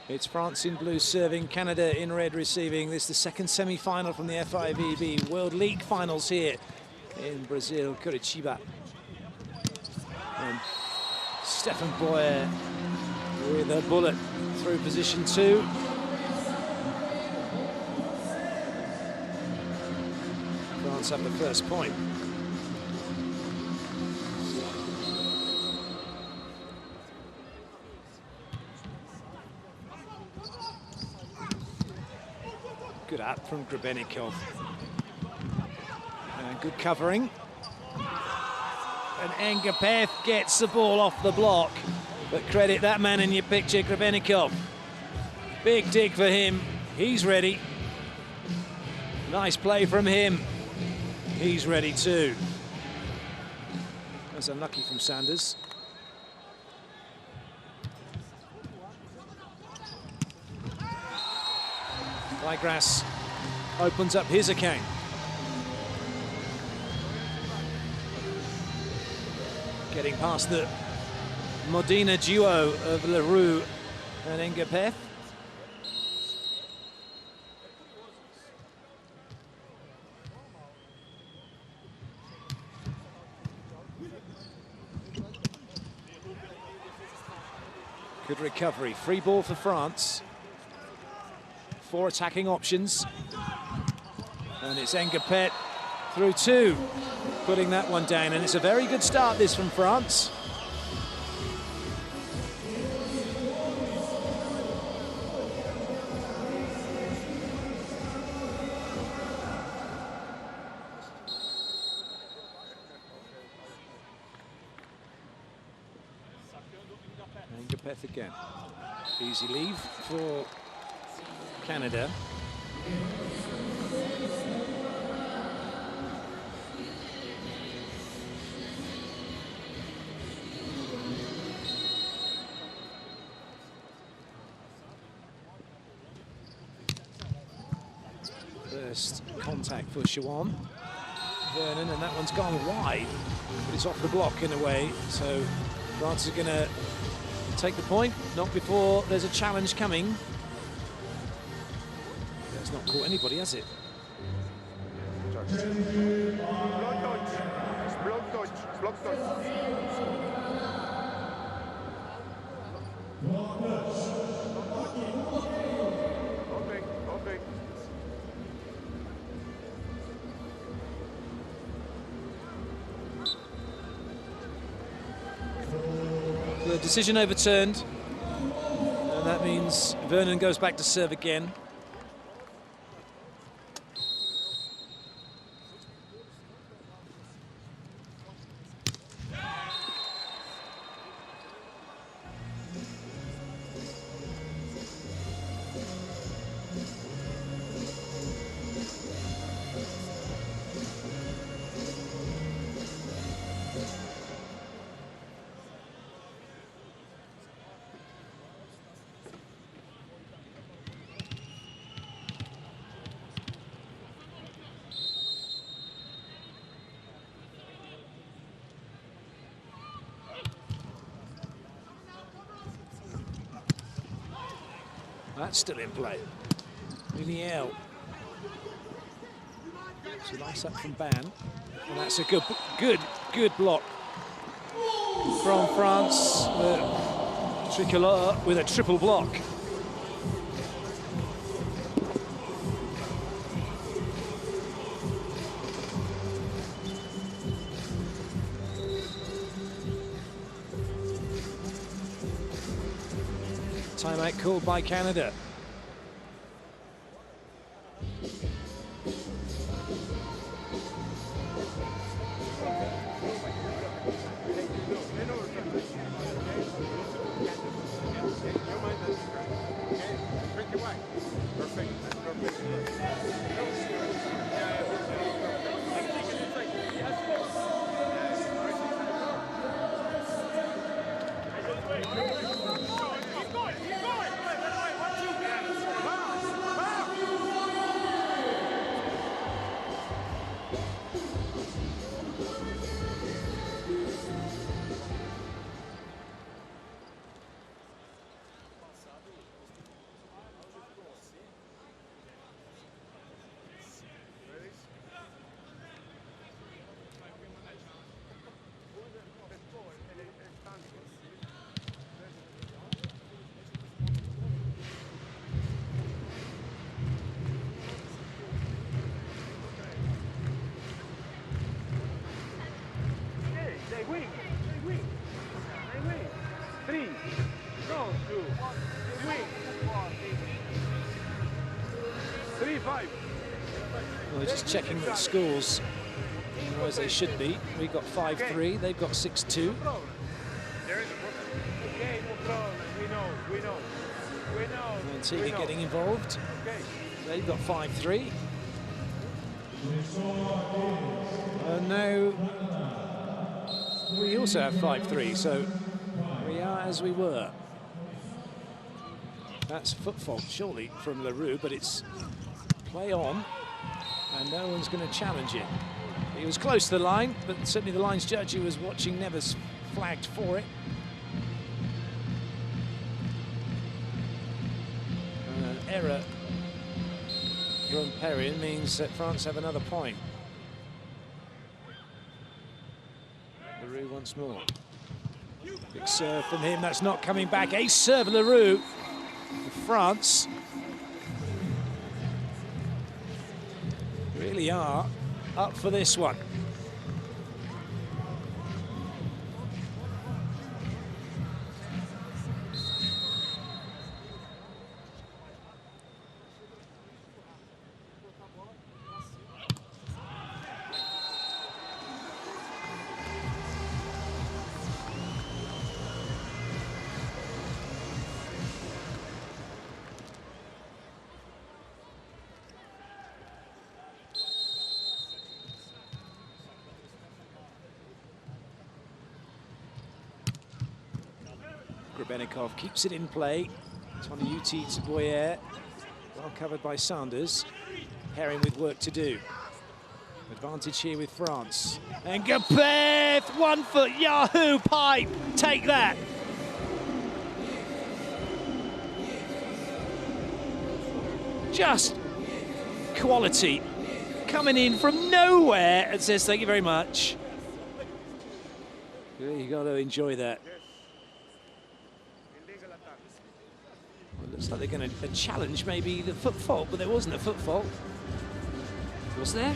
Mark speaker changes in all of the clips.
Speaker 1: It's France in blue serving, Canada in red receiving. This is the second semi-final from the FIVB World League finals here in Brazil, Curitiba. And Stefan Boyer with a bullet through position 2. France have the first point. Good up from Grebennikov. Good covering. And Engapeth gets the ball off the block. But credit that man in your picture, Grebennikov. Big dig for him. He's ready. Nice play from him. He's ready too. That's unlucky from Sanders. Ligras opens up his account. Getting past the Modena duo of Leroux and Engapeth. Good recovery, free ball for France. 4 attacking options. And it's Engapeth through 2, putting that one down. And it's a very good start, this, from France. Engapeth again. Easy leave for Canada. First contact for Shawan. Vernon, and that one's gone wide, but it's off the block in a way, so France is going to take the point, not before there's a challenge coming. It's not caught anybody, has it? The decision overturned, and that means Vernon goes back to serve again. That's still in play. Miniel. So nice up from Ban. And that's a good block from France. Tricolore with a triple block. Timeout called by Canada. We're just checking the scores as they should be. We've got 5-3, they've got 6-2. Antigua getting involved. They've got 5-3. No, we also have 5-3, so we are as we were. That's foot fault, surely, from LaRue, but it's play on, and no one's going to challenge it. He was close to the line, but certainly the line's judge who was watching never flagged for it. An error from Perrin means that France have another point. LaRue once more. Big serve from him, that's not coming back. Ace serve, LaRue for France. Really are up for this one. Grebennikov keeps it in play. Toniuti to Boyer. Well covered by Sanders. Herring with work to do. Advantage here with France. And Gapeth, 1 foot, Yahoo pipe. Take that. Just quality. Coming in from nowhere and says thank you very much. You got to enjoy that. Looks like they're going to challenge maybe the foot fault, but there wasn't a foot fault. Was there?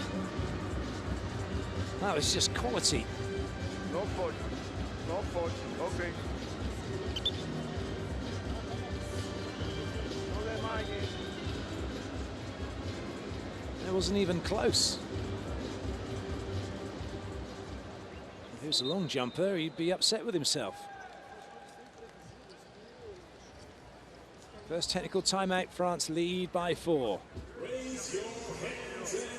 Speaker 1: That was just quality.
Speaker 2: No fault. No fault. Okay.
Speaker 1: It wasn't even close. If he was a long jumper, he'd be upset with himself. First technical timeout, France lead by 4.
Speaker 3: Raise your hands and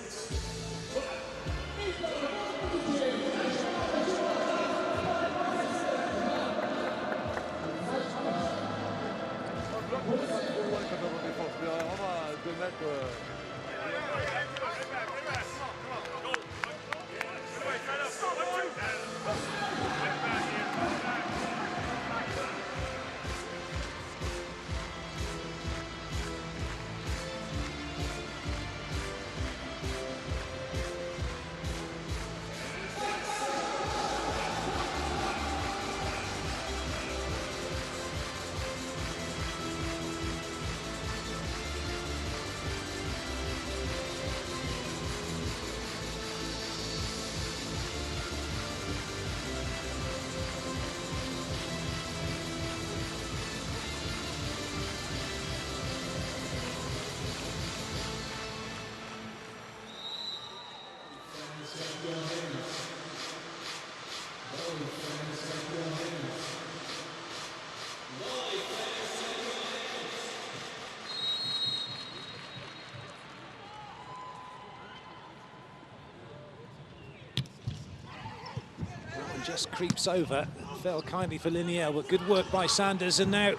Speaker 1: just creeps over. Fell kindly for Liniel, but good work by Sanders. And now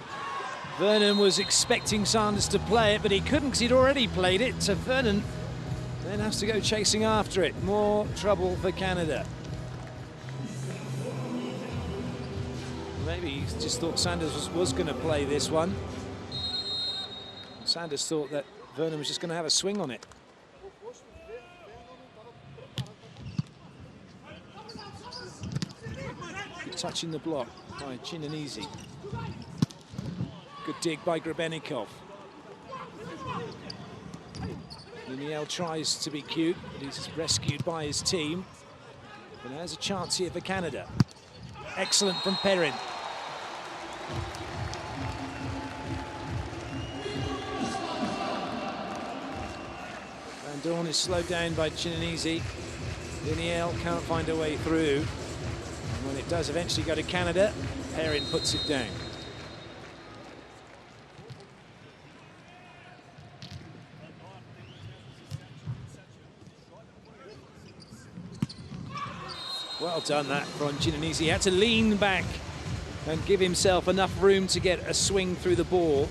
Speaker 1: Vernon was expecting Sanders to play it, but he couldn't because he'd already played it. So Vernon then has to go chasing after it. More trouble for Canada. Maybe he just thought Sanders was going to play this one. Sanders thought that Vernon was just going to have a swing on it. Touching the block by Chinanese. Good dig by Grebennikov. Liniel tries to be cute, but he's rescued by his team. But there's a chance here for Canada. Excellent from Perrin. Dawn is slowed down by Chinese. Danielle can't find a way through. And when it does eventually go to Canada, Perrin puts it down. Well done that from Chinese. He had to lean back and give himself enough room to get a swing through the ball.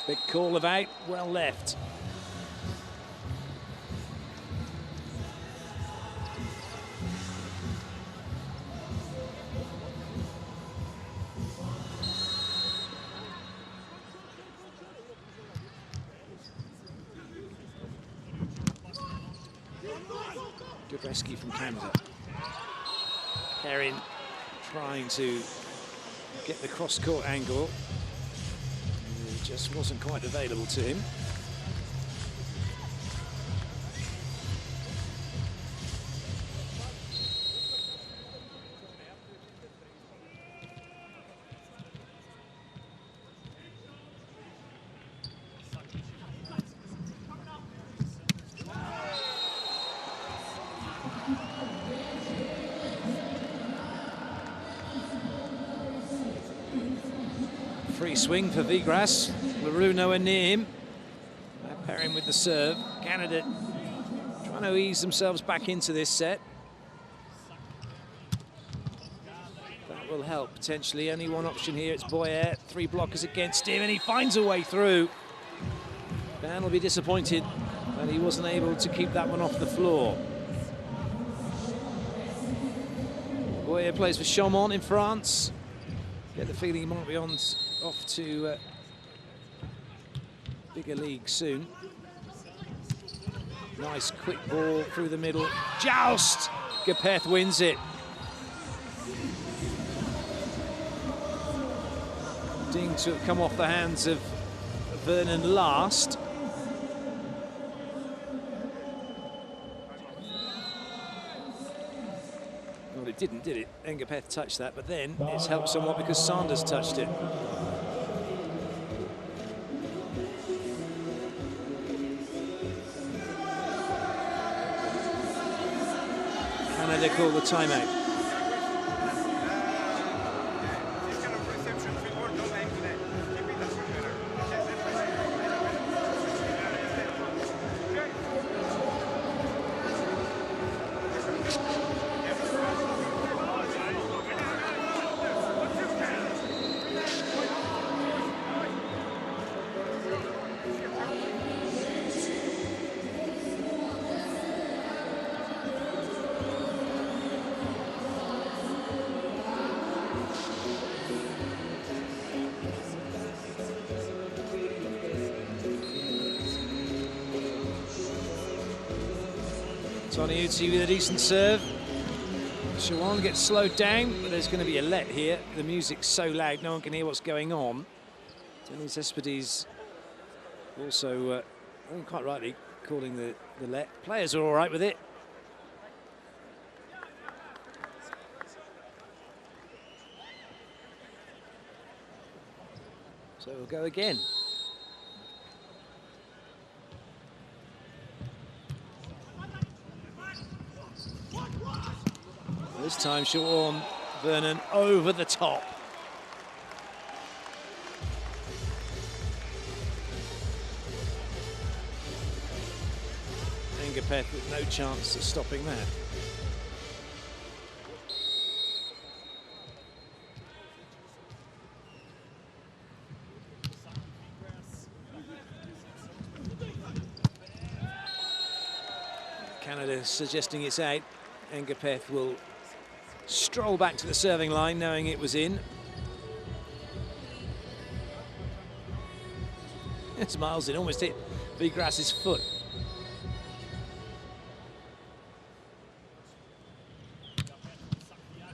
Speaker 1: Big call of out, well left. Good rescue from Canada. Perrin trying to get the cross-court angle. It just wasn't quite available to him. Free swing for Vigras. LaRue nowhere near him. Perrin with the serve. Canada trying to ease themselves back into this set. That will help potentially. Only one option here. It's Boyer. 3 blockers against him, and he finds a way through. Dan will be disappointed that he wasn't able to keep that one off the floor. Boyer plays for Chaumont in France. Get the feeling he might be off to bigger league soon. Nice quick ball through the middle. Joust! Gapeth wins it. Ding to have come off the hands of Vernon last. Well, it didn't, did it? Ngapeth touched that, but then it's helped somewhat because Sanders touched it. Canada call the timeout. Toniuti with a decent serve. Shawan gets slowed down, but there's going to be a let here. The music's so loud, no one can hear what's going on. Dennis Cespedes also, quite rightly, calling the let. Players are all right with it. So we'll go again. This time, Shawan Vernon over the top. Ngapeth with no chance of stopping that. Canada suggesting it's out. Ngapeth will stroll back to the serving line, knowing it was in. It's miles in, almost hit Vigras's foot.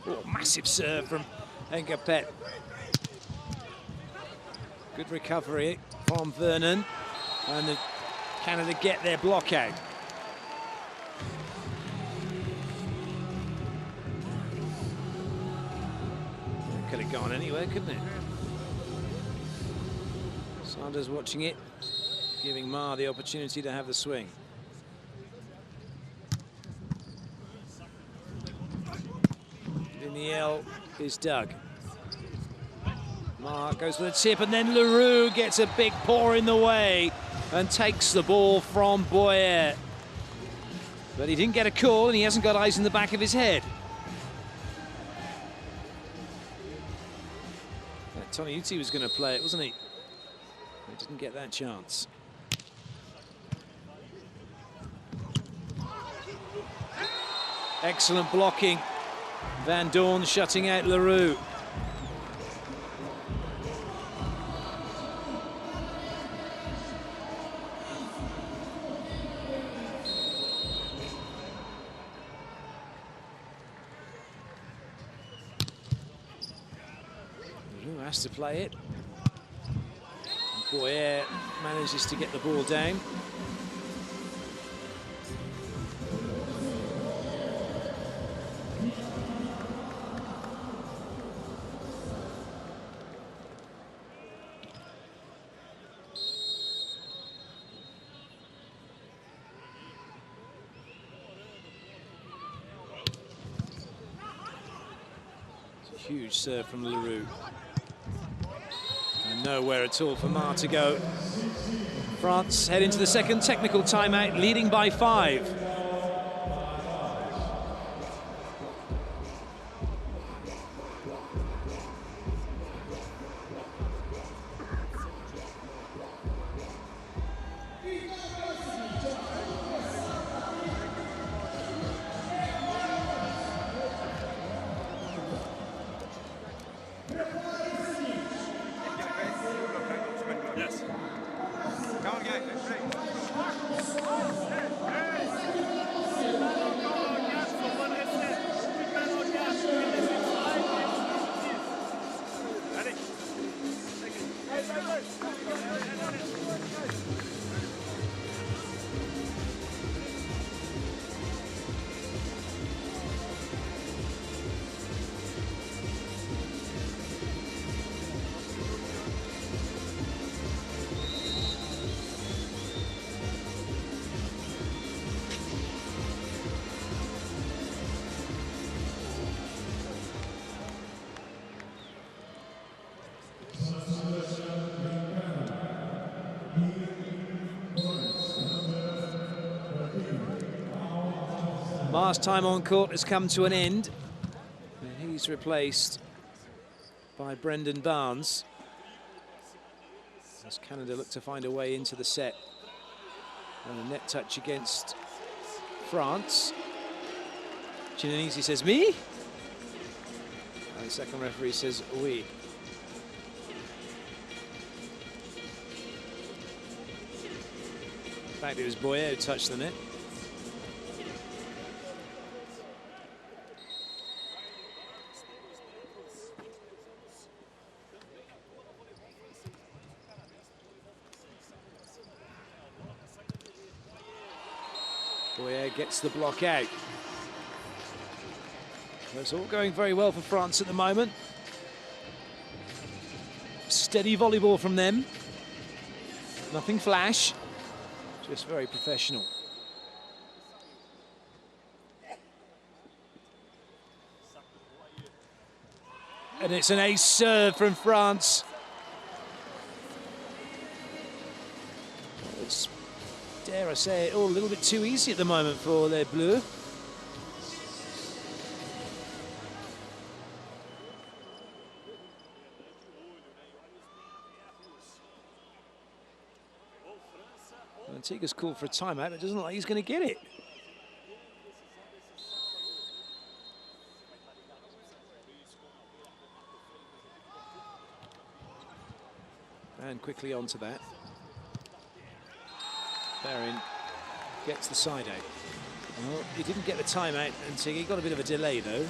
Speaker 1: Oh, massive serve from Ngapeth. Good recovery from Vernon. And the Canada get their block out. Could have gone anywhere, couldn't it? Sanders watching it, giving Ma the opportunity to have the swing. In the L is Doug. Ma goes for the tip, and then Leroux gets a big paw in the way and takes the ball from Boyer. But he didn't get a call, and he hasn't got eyes in the back of his head. Toniuti was going to play it, wasn't he? He didn't get that chance. Excellent blocking. Van Doorn shutting out Leroux. Has to play it. Boyer manages to get the ball down. It's a huge serve from Leroux. And nowhere at all for Ma to go. France head into the second technical timeout, leading by 5. Ma's time on court has come to an end. And he's replaced by Brendan Barnes. As Canada look to find a way into the set. And a net touch against France. Chinanisi says, me? And the second referee says, oui. In fact, it was Boyer who touched the net. Boyer gets the block out. It's all going very well for France at the moment. Steady volleyball from them. Nothing flash, just very professional. And it's an ace serve from France. It's, dare I say it, all a little bit too easy at the moment for les Bleus. Antigua's called for a timeout, but it doesn't look like he's going to get it. And quickly onto that. Barron gets the side out. Well, he didn't get the timeout, Antigua. He got a bit of a delay, though.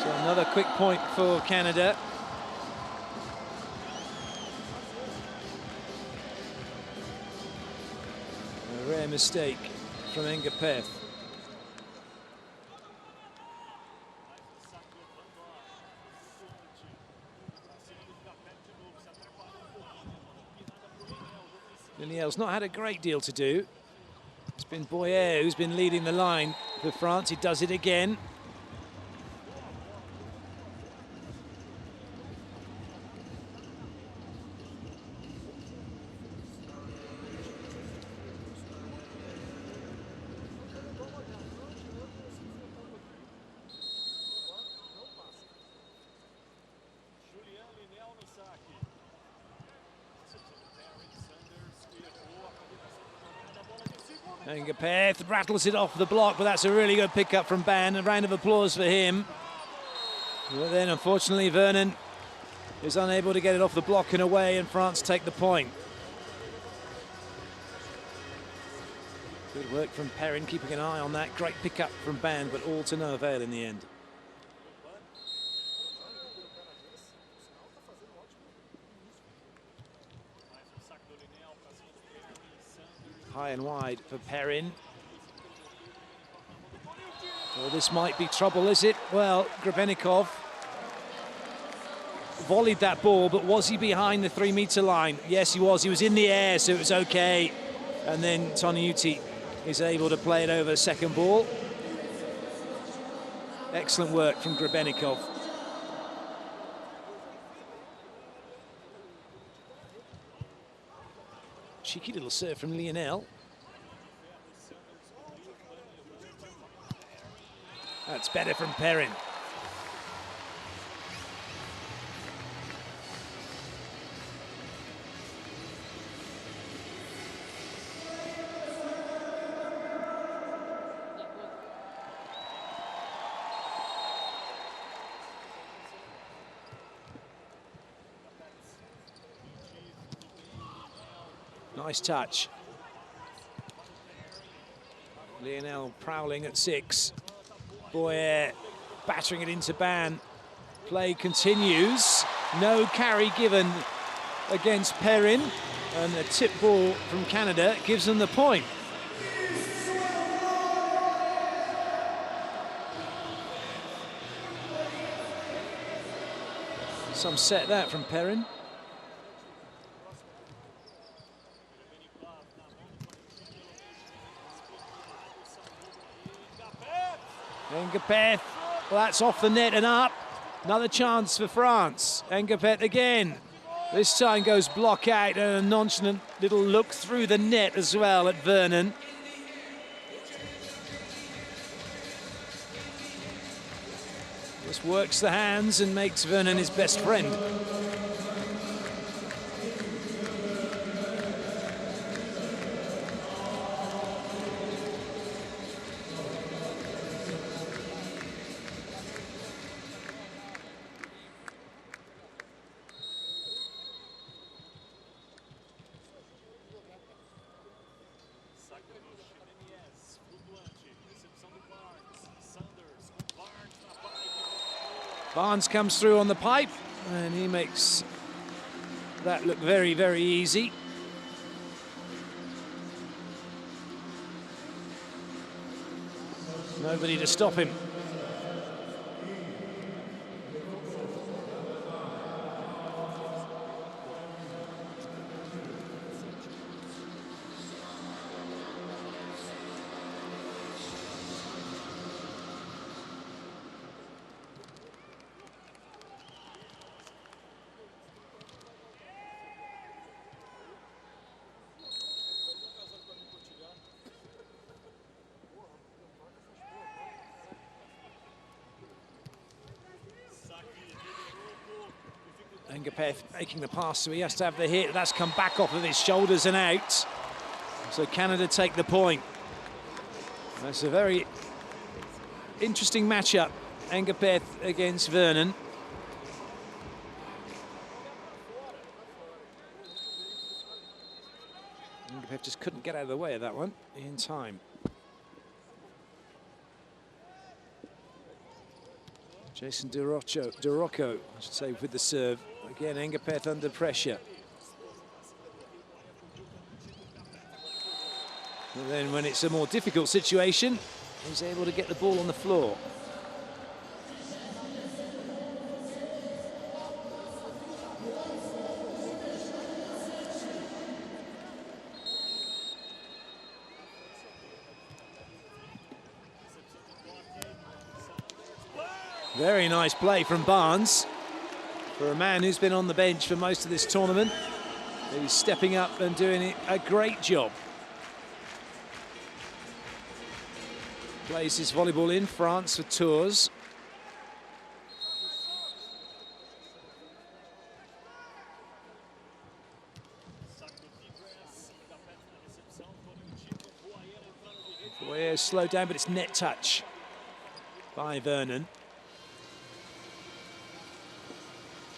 Speaker 1: So another quick point for Canada. A rare mistake from Engapeth. Liniel's not had a great deal to do. It's been Boyer who's been leading the line for France. He does it again. Engapeth rattles it off the block, but that's a really good pickup from Ban. A round of applause for him. But then, unfortunately, Vernon is unable to get it off the block and away, and France take the point. Good work from Perrin, keeping an eye on that. Great pickup from Ban, but all to no avail in the end. High and wide for Perrin. Well, this might be trouble, is it? Well, Grebennikov volleyed that ball, but was he behind the 3-meter line? Yes, he was. He was in the air, so it was okay. And then Toniutti is able to play it over second ball. Excellent work from Grebennikov. Cheeky little serve from Lionel. That's better from Perrin. Nice touch. Lionel prowling at 6. Boyer battering it into Ban. Play continues. No carry given against Perrin. And a tip ball from Canada gives them the point. Some set that from Perrin. Engapeth, well, that's off the net and up. Another chance for France. Engapeth again. This time goes block out and a nonchalant little look through the net as well at Vernon. Just works the hands and makes Vernon his best friend. Barnes comes through on the pipe, and he makes that look very, very easy. Nobody to stop him. Engapeth making the pass, so he has to have the hit. That's come back off of his shoulders and out. So Canada take the point. That's a very interesting matchup. Engapeth against Vernon. Engapeth just couldn't get out of the way of that one in time. Jason Durocco, I should say, with the serve. Again, Engapeth under pressure. And then when it's a more difficult situation, he's able to get the ball on the floor. Very nice play from Barnes. For a man who's been on the bench for most of this tournament, he's stepping up and doing a great job. Plays his volleyball in France for Tours. Boyer slowed down, but it's net touch by Vernon.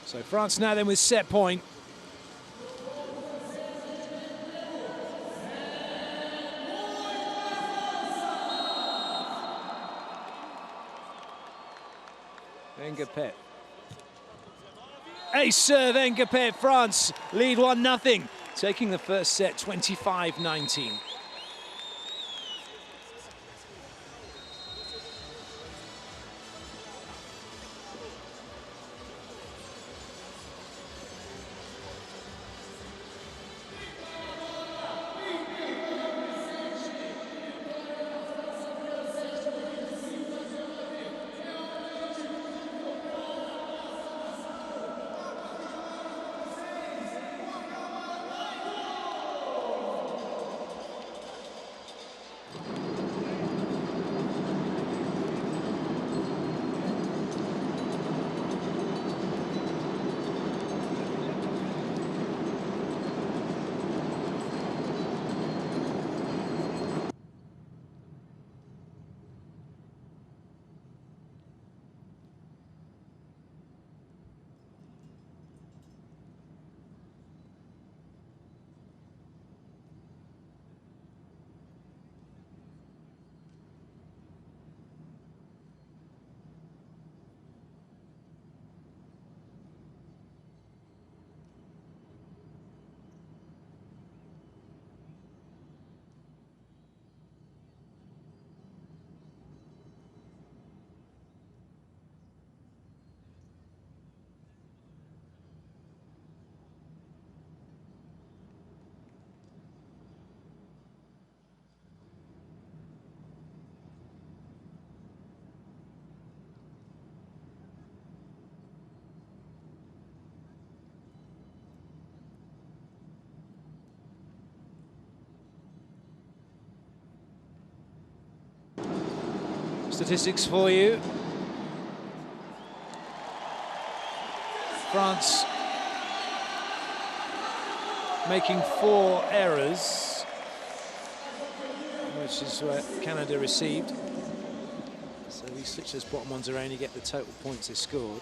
Speaker 1: So France now then with set point. Engapeth. Ace serve, Engapeth. France lead 1-0. Taking the first set 25-19. Statistics for you. France making 4 errors, which is what Canada received. So we switch those bottom ones around, you get the total points they scored.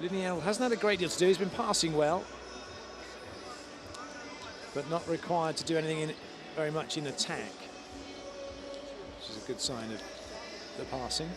Speaker 1: Liniel hasn't had a great deal to do. He's been passing well, but not required to do anything very much in attack, which is a good sign of the passing.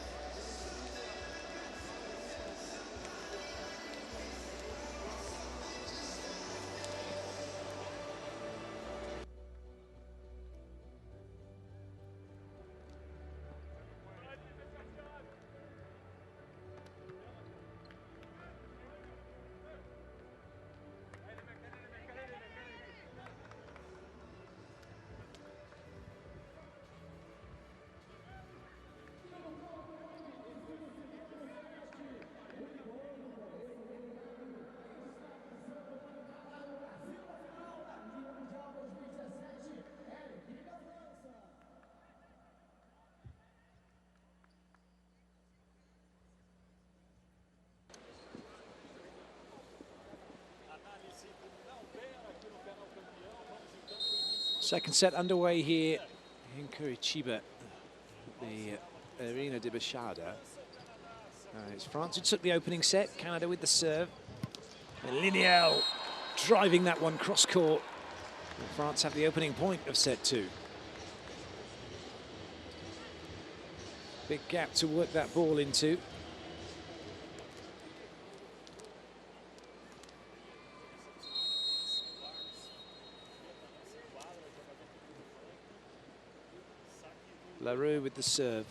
Speaker 1: Second set underway here in Curitiba, the Arena de Baixada. It's France who took the opening set, Canada with the serve. And Liniel driving that one cross court. And France have the opening point of set 2. Big gap to work that ball into. LaRue with the serve.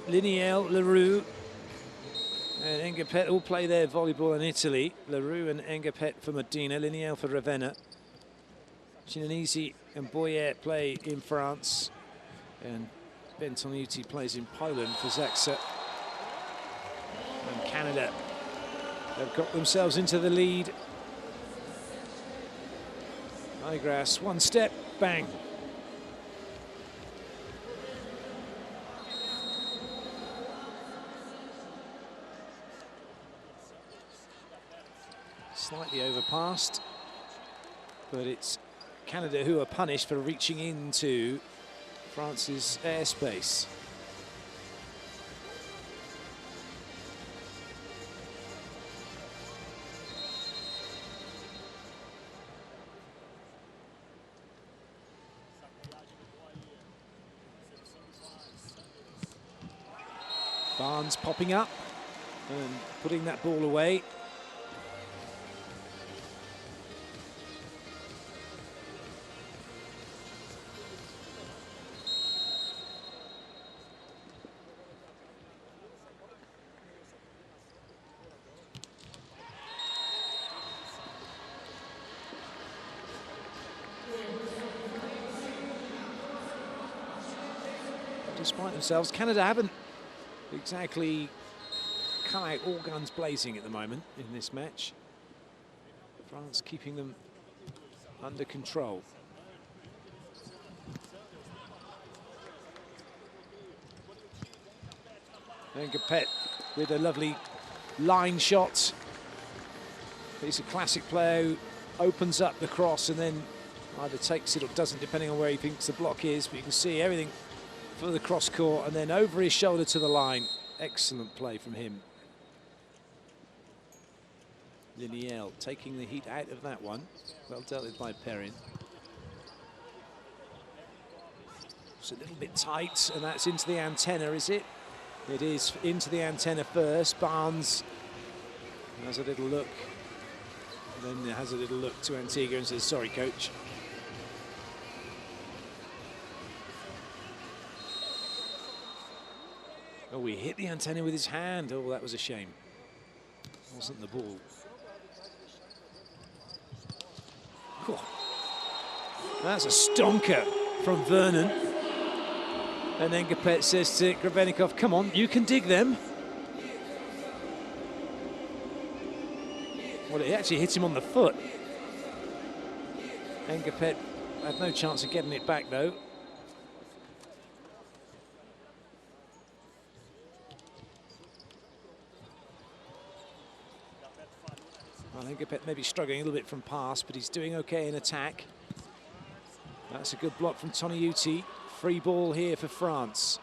Speaker 1: Liniel, LaRue, and Engapet all play their volleyball in Italy. LaRue and Engapet for Modena, Liniel for Ravenna. Chinanisi and Boyer play in France, and Bentonuti plays in Poland for Zaksa. And Canada have got themselves into the lead. Igras, one step, bang. Slightly overpassed, but it's Canada who are punished for reaching into France's airspace. Barnes popping up and putting that ball away. Despite themselves, Canada haven't exactly come out all guns blazing at the moment in this match. France keeping them under control. And Engapet with a lovely line shot. He's a classic player who opens up the cross and then either takes it or doesn't, depending on where he thinks the block is. But you can see everything for the cross court and then over his shoulder to the line. Excellent play from him. Liniel taking the heat out of that one. Well dealt with by Perrin. It's a little bit tight, and that's into the antenna, is it? It is into the antenna first. Barnes has a little look, and then has a little look to Antigua and says, sorry, coach. Oh, he hit the antenna with his hand. Oh, that was a shame. Wasn't the ball. Oh. That's a stonker from Vernon. And then Engapet says to Grebenikov, come on, you can dig them. Well, it actually hit him on the foot. Engapet had no chance of getting it back, though. Well, Engapet maybe struggling a little bit from pass, but he's doing okay in attack. That's a good block from Toniuti. Free ball here for France.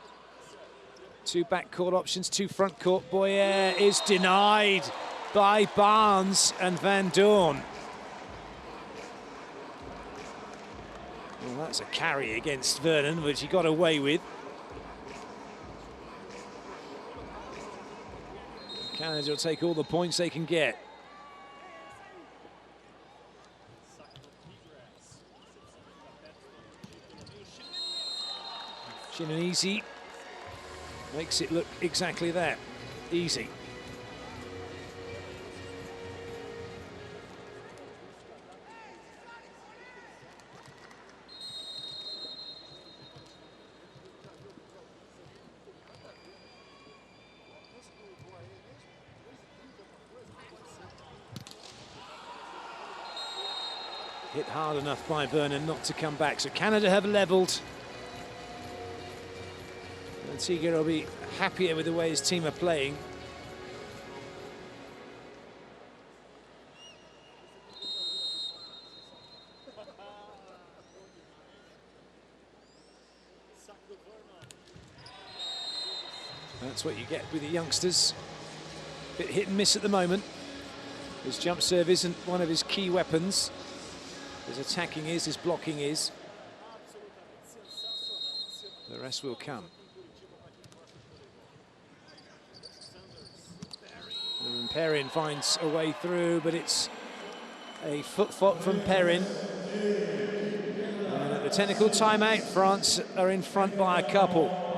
Speaker 1: Two backcourt options, two front court. Boyer is denied by Barnes and Van Doorn. Well, that's a carry against Vernon, which he got away with. Canada will take all the points they can get. Chinanisi makes it look exactly that, easy. Hit hard enough by Vernon not to come back, so Canada have levelled. Antigua will be happier with the way his team are playing. That's what you get with the youngsters. Bit hit and miss at the moment. His jump serve isn't one of his key weapons. His attacking is, his blocking is. The rest will come. And Perrin finds a way through, but it's a foot fault from Perrin. And at the technical timeout, France are in front by a couple.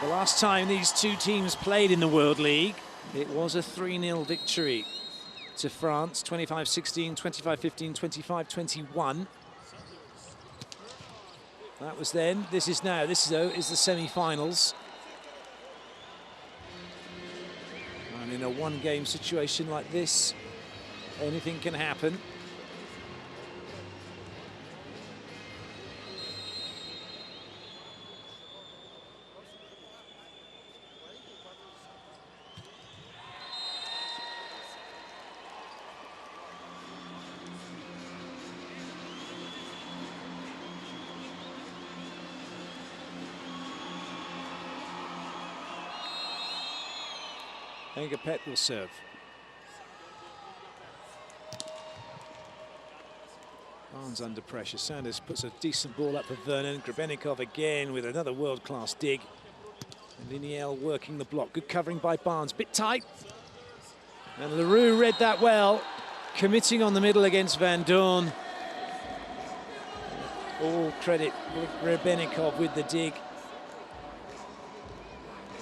Speaker 1: The last time these two teams played in the World League, it was a 3-0 victory to France, 25-16, 25-15, 25-21. That was then. This is now. This is the semi-finals. And in a one-game situation like this, anything can happen. Engapet will serve. Barnes under pressure. Sanders puts a decent ball up for Vernon. Grebenikov again with another world-class dig. And Liniel working the block. Good covering by Barnes. Bit tight. And Leroux read that well. Committing on the middle against Van Dorn. All credit Grebenikov with the dig.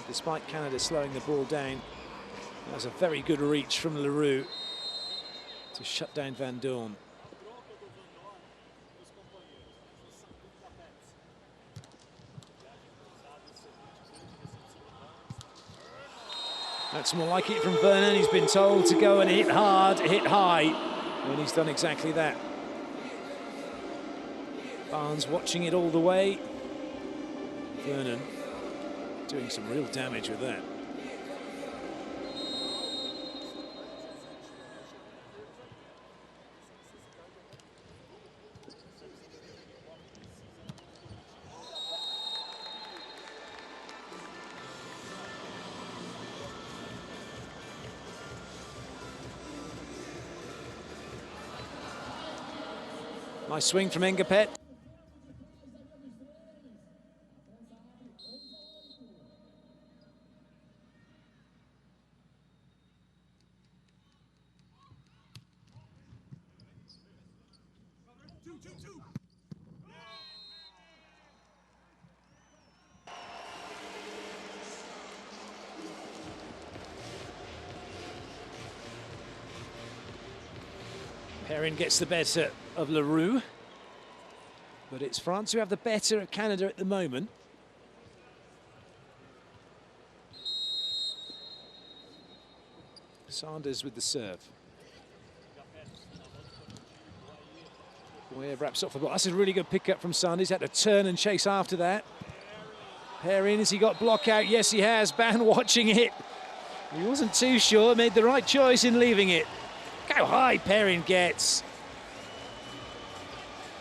Speaker 1: Despite Canada slowing the ball down. That was a very good reach from Leroux to shut down Van Dorn. That's more like it from Vernon. He's been told to go and hit hard, hit high, and he's done exactly that. Barnes watching it all the way. Vernon doing some real damage with that. Nice swing from Engapet. Perrin gets the better of Leroux, but it's France who have the better of Canada at the moment. Sanders with the serve. Boyer wraps up the ball. That's a really good pickup from Sanders. Had to turn and chase after that. Perrin, has he got block out? Yes, he has. Ban watching it. He wasn't too sure, made the right choice in leaving it. How high Perrin gets.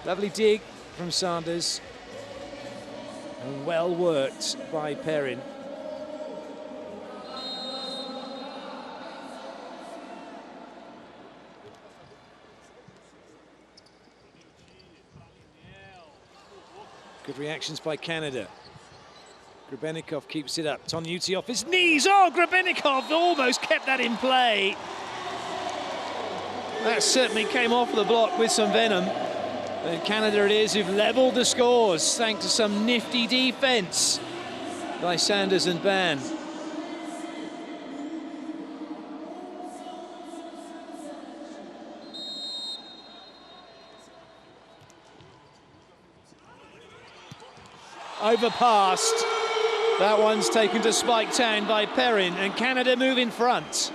Speaker 1: Lovely dig from Sanders. And well worked by Perrin. Good reactions by Canada. Grebennikov keeps it up. Tonyuti off his knees. Oh, Grebennikov almost kept that in play. That certainly came off the block with some venom. And Canada it is who've levelled the scores thanks to some nifty defence by Sanders and Ban. Overpassed. That one's taken to Spike Town by Perrin, and Canada move in front.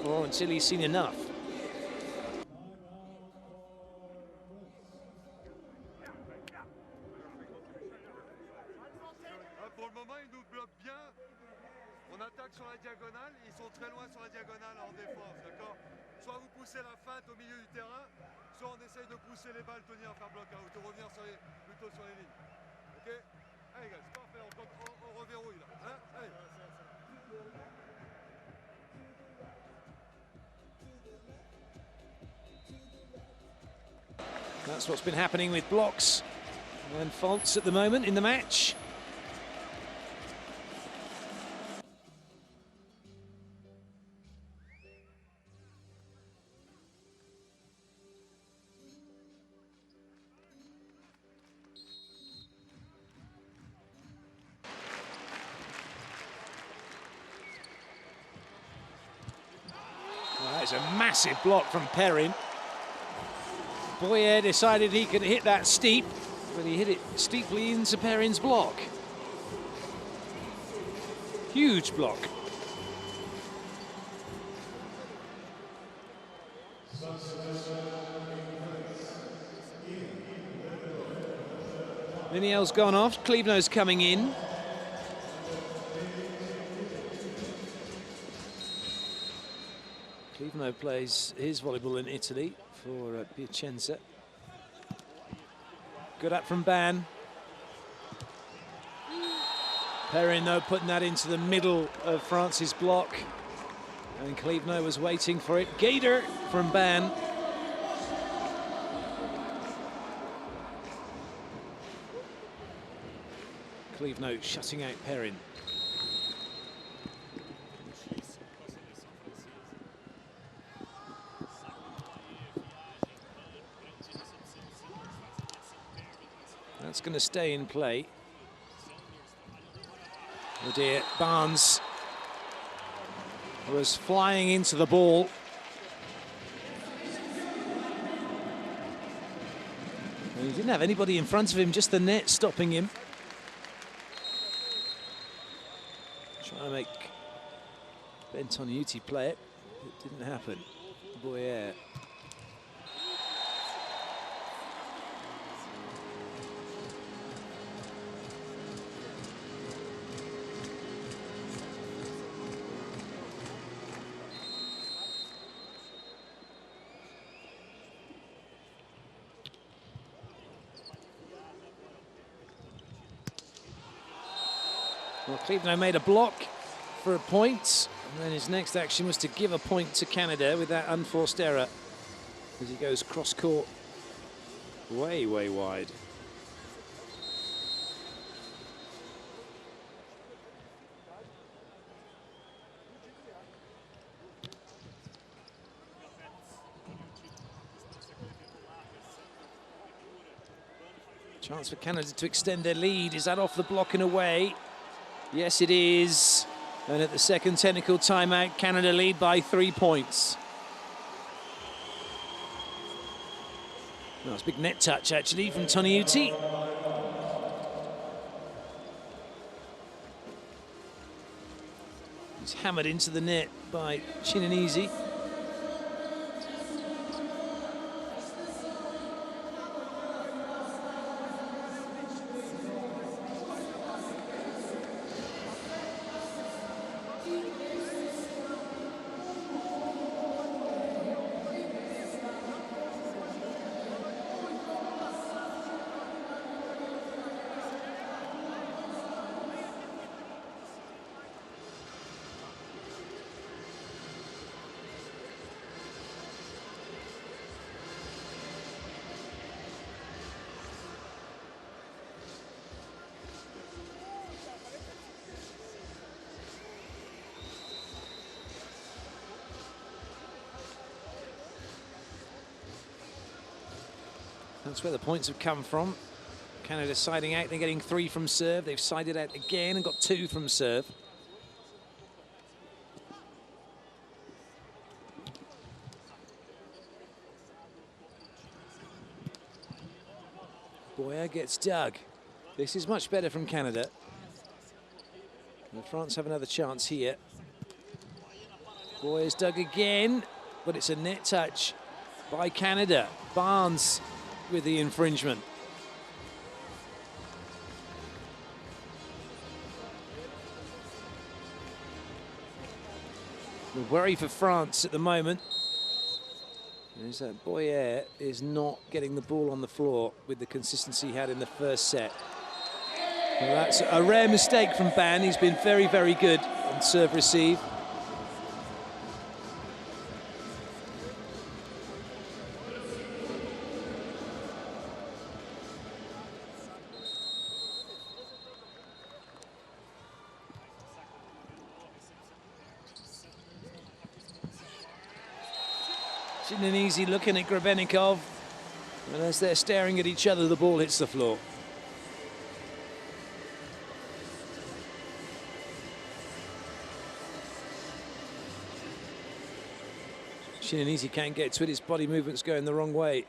Speaker 1: Or until he's seen enough.
Speaker 2: Pour le moment, ils nous bloquent bien. On attaque sur la diagonale, ils sont très loin sur la diagonale en défense, d'accord? Soit vous poussez la feinte au milieu du terrain, soit on essaye de pousser les balles, tenir, faire bloc-out, de revenir plutôt sur les lignes. Ok? Allez, gars, c'est parfait, on reverrouille là. Hein? Allez.
Speaker 1: That's what's been happening with blocks and faults at the moment in the match. Well, that is a massive block from Perrin. Boyer decided he could hit that steep, but he hit it steeply into Perrin's block. Huge block. Liniel's gone off, Klebno's coming in. Klebno plays his volleyball in Italy for Piacenza. Good up from Ban. Perrin, though, putting that into the middle of France's block. And Klebno was waiting for it. Gator from Ban. Klebno shutting out Perrin. That's going to stay in play. Oh dear, Barnes was flying into the ball. And he didn't have anybody in front of him, just the net stopping him. Trying to make Ben Tonyuti play it. It didn't happen. Boyer. Well, Klebno made a block for a point, and then his next action was to give a point to Canada with that unforced error as he goes cross-court way, way wide. Chance for Canada to extend their lead. Is that off the block and away? Yes, it is. And at the second technical timeout, Canada lead by 3 points. That's a big net touch, actually, from Tonyuti. He's hammered into the net by Chinanese. That's where the points have come from. Canada siding out, they're getting 3 from serve. They've sided out again and got 2 from serve. Boyer gets dug. This is much better from Canada. And France have another chance here. Boyer's dug again, but it's a net touch by Canada. Barnes with the infringement. The worry for France at the moment is that Boyer is not getting the ball on the floor with the consistency he had in the first set. Well, that's a rare mistake from Ban. He's been very, very good on serve receive. An easy looking at Grebennikov, and as they're staring at each other, the ball hits the floor. Shinanisi can't get to it, his body movement's going the wrong way.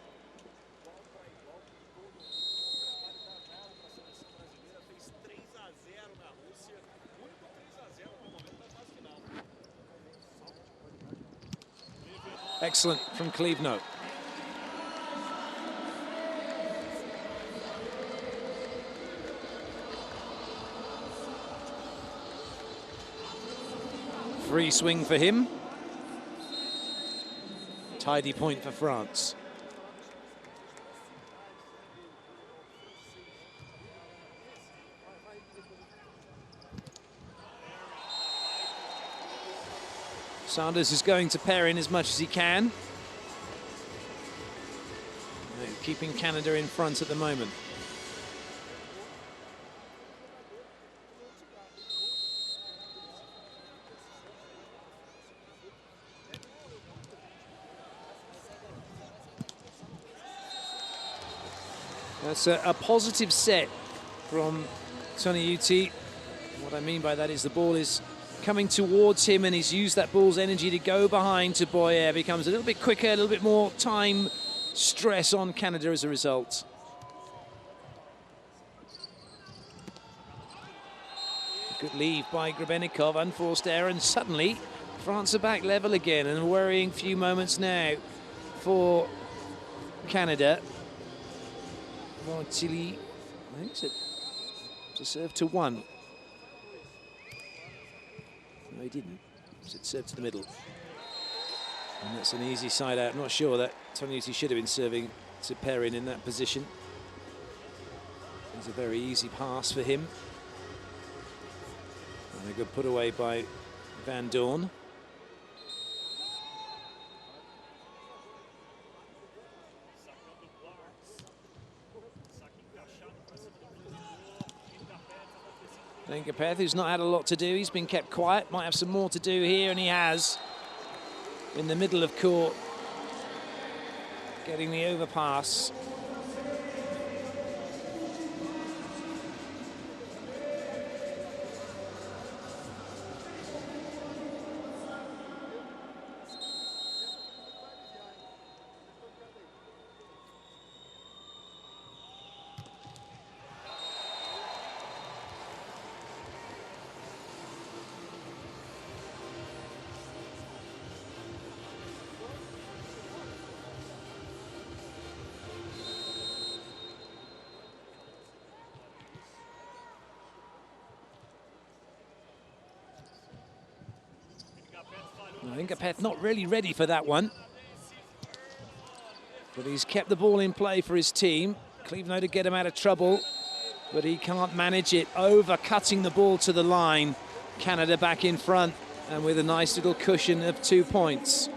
Speaker 1: Excellent from Klevno. Free swing for him. Tidy point for France. Sanders is going to pair in as much as he can. Keeping Canada in front at the moment. That's a positive set from Toniutti. What I mean by that is the ball is coming towards him and he's used that ball's energy to go behind to Boyer. Becomes a little bit quicker, a little bit more time stress on Canada as a result. Good leave by Grebennikov, unforced error, and suddenly France are back level again, and a worrying few moments now for Canada. Chile, I think it's a serve to 1. No, he didn't. It's served to the middle. And that's an easy side out. I'm not sure that Toniutti should have been serving to Perrin in that position. It's a very easy pass for him. And a good put away by Van Doorn. Ngapeth, who's not had a lot to do, he's been kept quiet, might have some more to do here, and he has. In the middle of court, getting the overpass. Ngapeth not really ready for that one. But he's kept the ball in play for his team. Klevno to get him out of trouble, but he can't manage it. Over-cutting the ball to the line. Canada back in front, and with a nice little cushion of 2 points.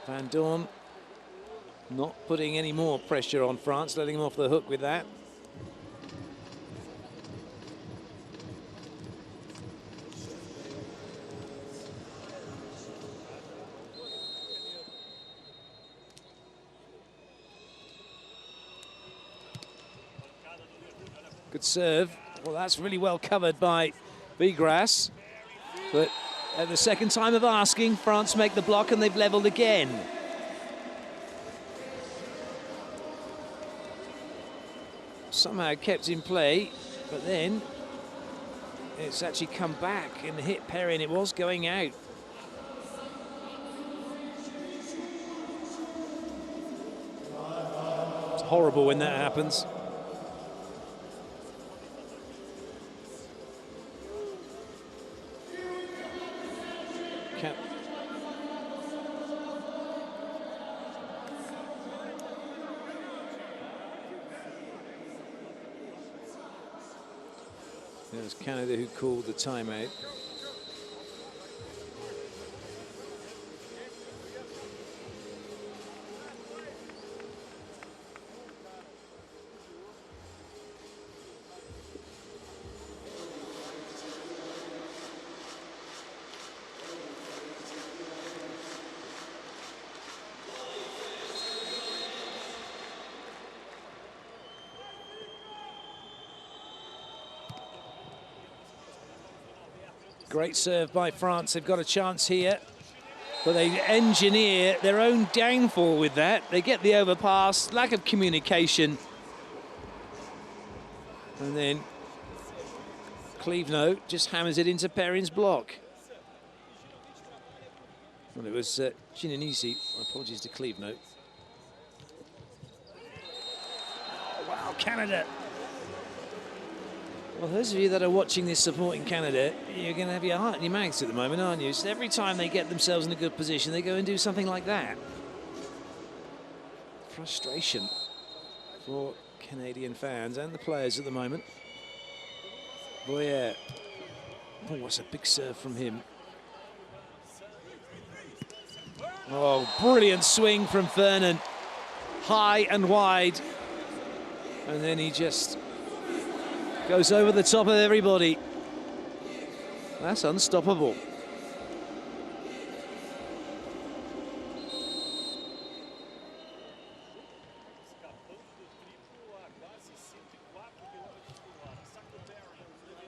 Speaker 1: Van Doorn Not putting any more pressure on France, letting him off the hook with that. Good serve. Well, that's really well covered by Vigras. But at the second time of asking, France make the block and they've levelled again. Somehow kept in play, but then it's actually come back and hit Perrin. It was going out. It's horrible when that happens. It was Canada who called the timeout. Great serve by France. They've got a chance here, but they engineer their own downfall with that. They get the overpass, lack of communication. And then Clevenot just hammers it into Perrin's block. Well, it was Ginanisi. Apologies to Clevenot. Oh, wow, Canada. Well, those of you that are watching this supporting Canada, you're going to have your heart in your mouths at the moment, aren't you? So every time they get themselves in a good position, they go and do something like that. Frustration for Canadian fans and the players at the moment. Boyer. Oh, what's a big serve from him. Oh, brilliant swing from Fernan. High and wide. And then he just goes over the top of everybody. That's unstoppable.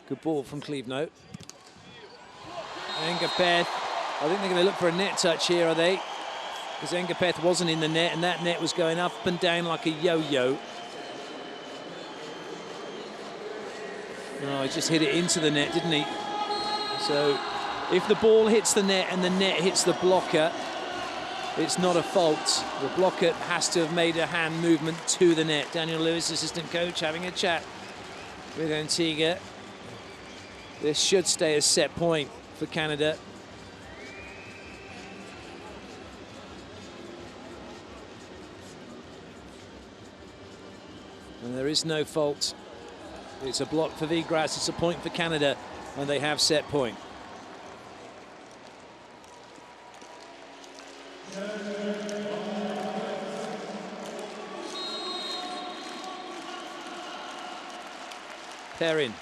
Speaker 1: Good ball from Clevenot. Engapeth. I think they're going to look for a net touch here, are they? Because Engapeth wasn't in the net, and that net was going up and down like a yo-yo. Oh, he just hit it into the net, didn't he? So if the ball hits the net and the net hits the blocker, it's not a fault. The blocker has to have made a hand movement to the net. Daniel Lewis, assistant coach, having a chat with Antigua. This should stay a set point for Canada. And there is no fault. It's a block for Vigras, it's a point for Canada, and they have set point. Perrin.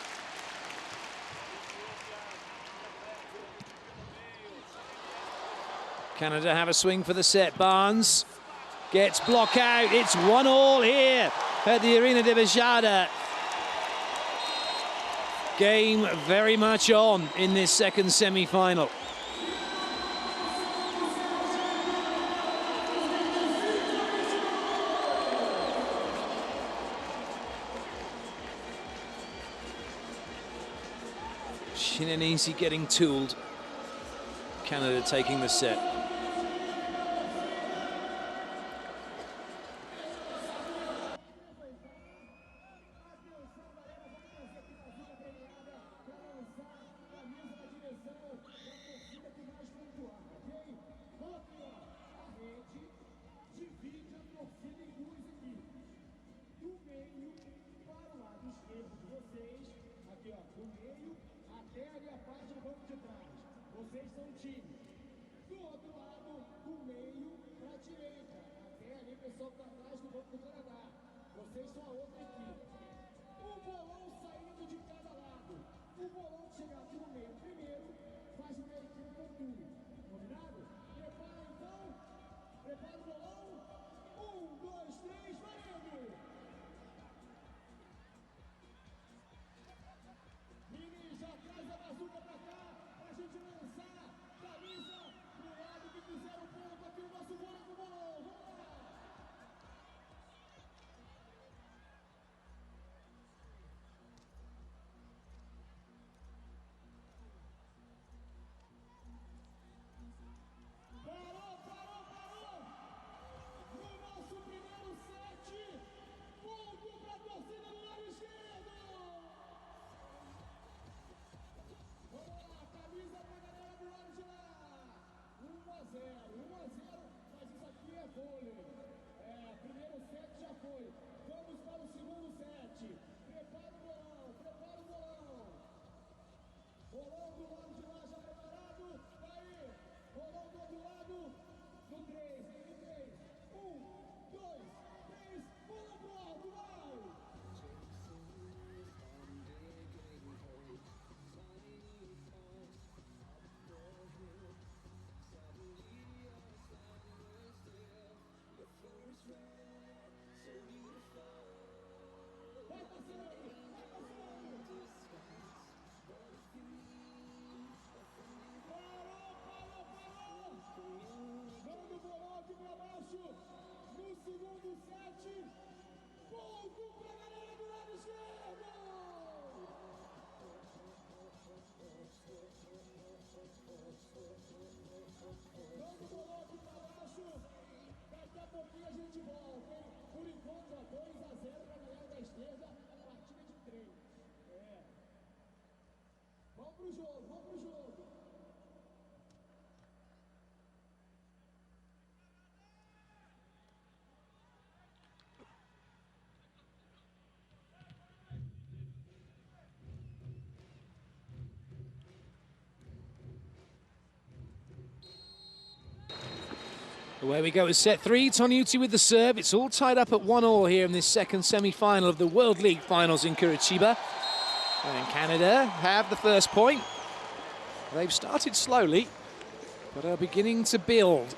Speaker 1: Canada have a swing for the set. Barnes gets block out. It's 1-1 here at the Arena de Bajada. Game very much on in this second semi-final. Ginanisi getting tooled. Canada taking the set.
Speaker 4: do Canadá. Vocês são a outra equipe. O bolão saindo de cada lado. O bolão que chegar aqui no meio primeiro faz o meio time com tudo. Combinado? Prepara então. Prepara o bolão. 1, 2, 3, valendo! Mini, já traz a bazuca pra cá, pra gente lançar camisa pro lado que fizeram ponto aqui no nosso vôlei com o bolão. Vamos lá! Parou! No nosso primeiro set, ponto pra torcida do lado esquerdo! Vamos lá, camisa pra galera do lado de lá. 1-0, mas isso aqui é vôlei. Primeiro set já foi. Vamos para o segundo set. Prepara o bolão. Bolão do lado de lá já preparado. Aí, bolão do outro lado. No 3, no 3. 1, 2, 3, bola pro alto, vai! Vai passando! Parou! Manda o bolão aqui pra baixo. No segundo set, ponto pra galera do lado esquerdo! Manda o bolão aqui pra baixo. Daqui a pouquinho a gente volta, hein? Por enquanto, 2-0 pra galera da esquerda. Partida de 3. Vamos pro jogo.
Speaker 1: Away we go with set 3. Tonucci with the serve. It's all tied up at 1-1 here in this second semi-final of the World League Finals in Curitiba. And Canada have the first point. They've started slowly, but are beginning to build.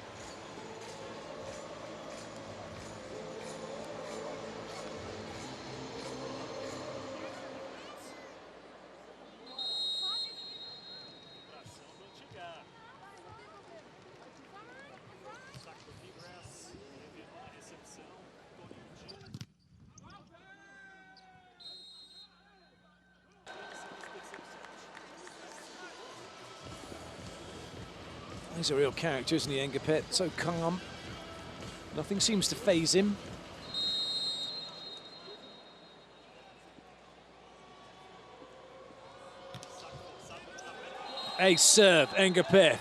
Speaker 1: He's a real character, isn't he, Engapet? So calm. Nothing seems to faze him. Ace serve, Engapet.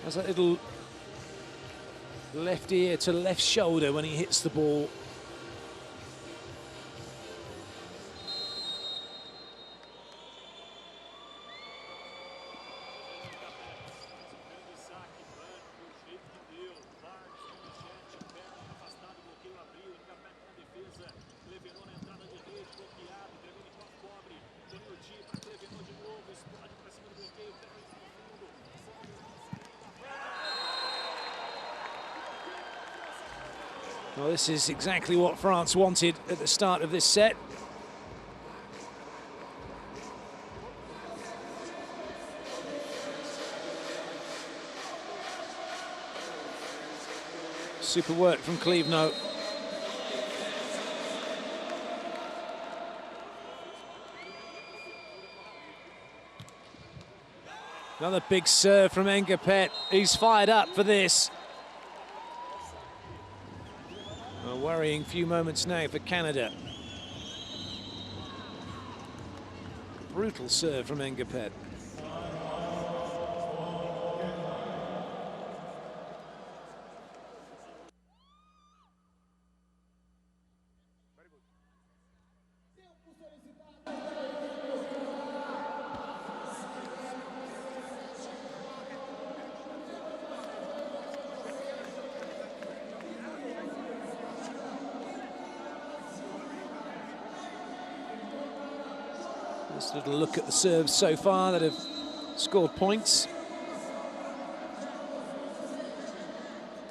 Speaker 1: Has that little left ear to left shoulder when he hits the ball. Well, this is exactly what France wanted at the start of this set. Super work from Clevenot. Another big serve from Engapet. He's fired up for this. A worrying few moments now for Canada. Brutal serve from Engapet. Just a little look at the serves so far that have scored points.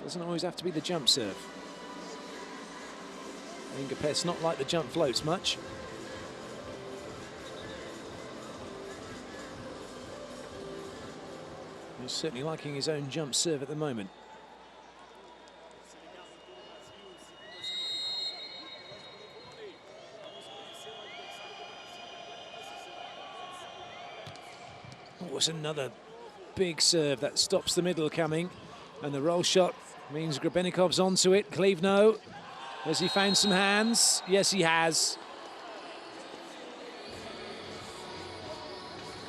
Speaker 1: Doesn't always have to be the jump serve. Ngapeth's not like the jump floats much. He's certainly liking his own jump serve at the moment. Oh, it's another big serve that stops the middle coming, and the roll shot means Grabenikov's onto it. Klevno, has he found some hands? Yes, he has.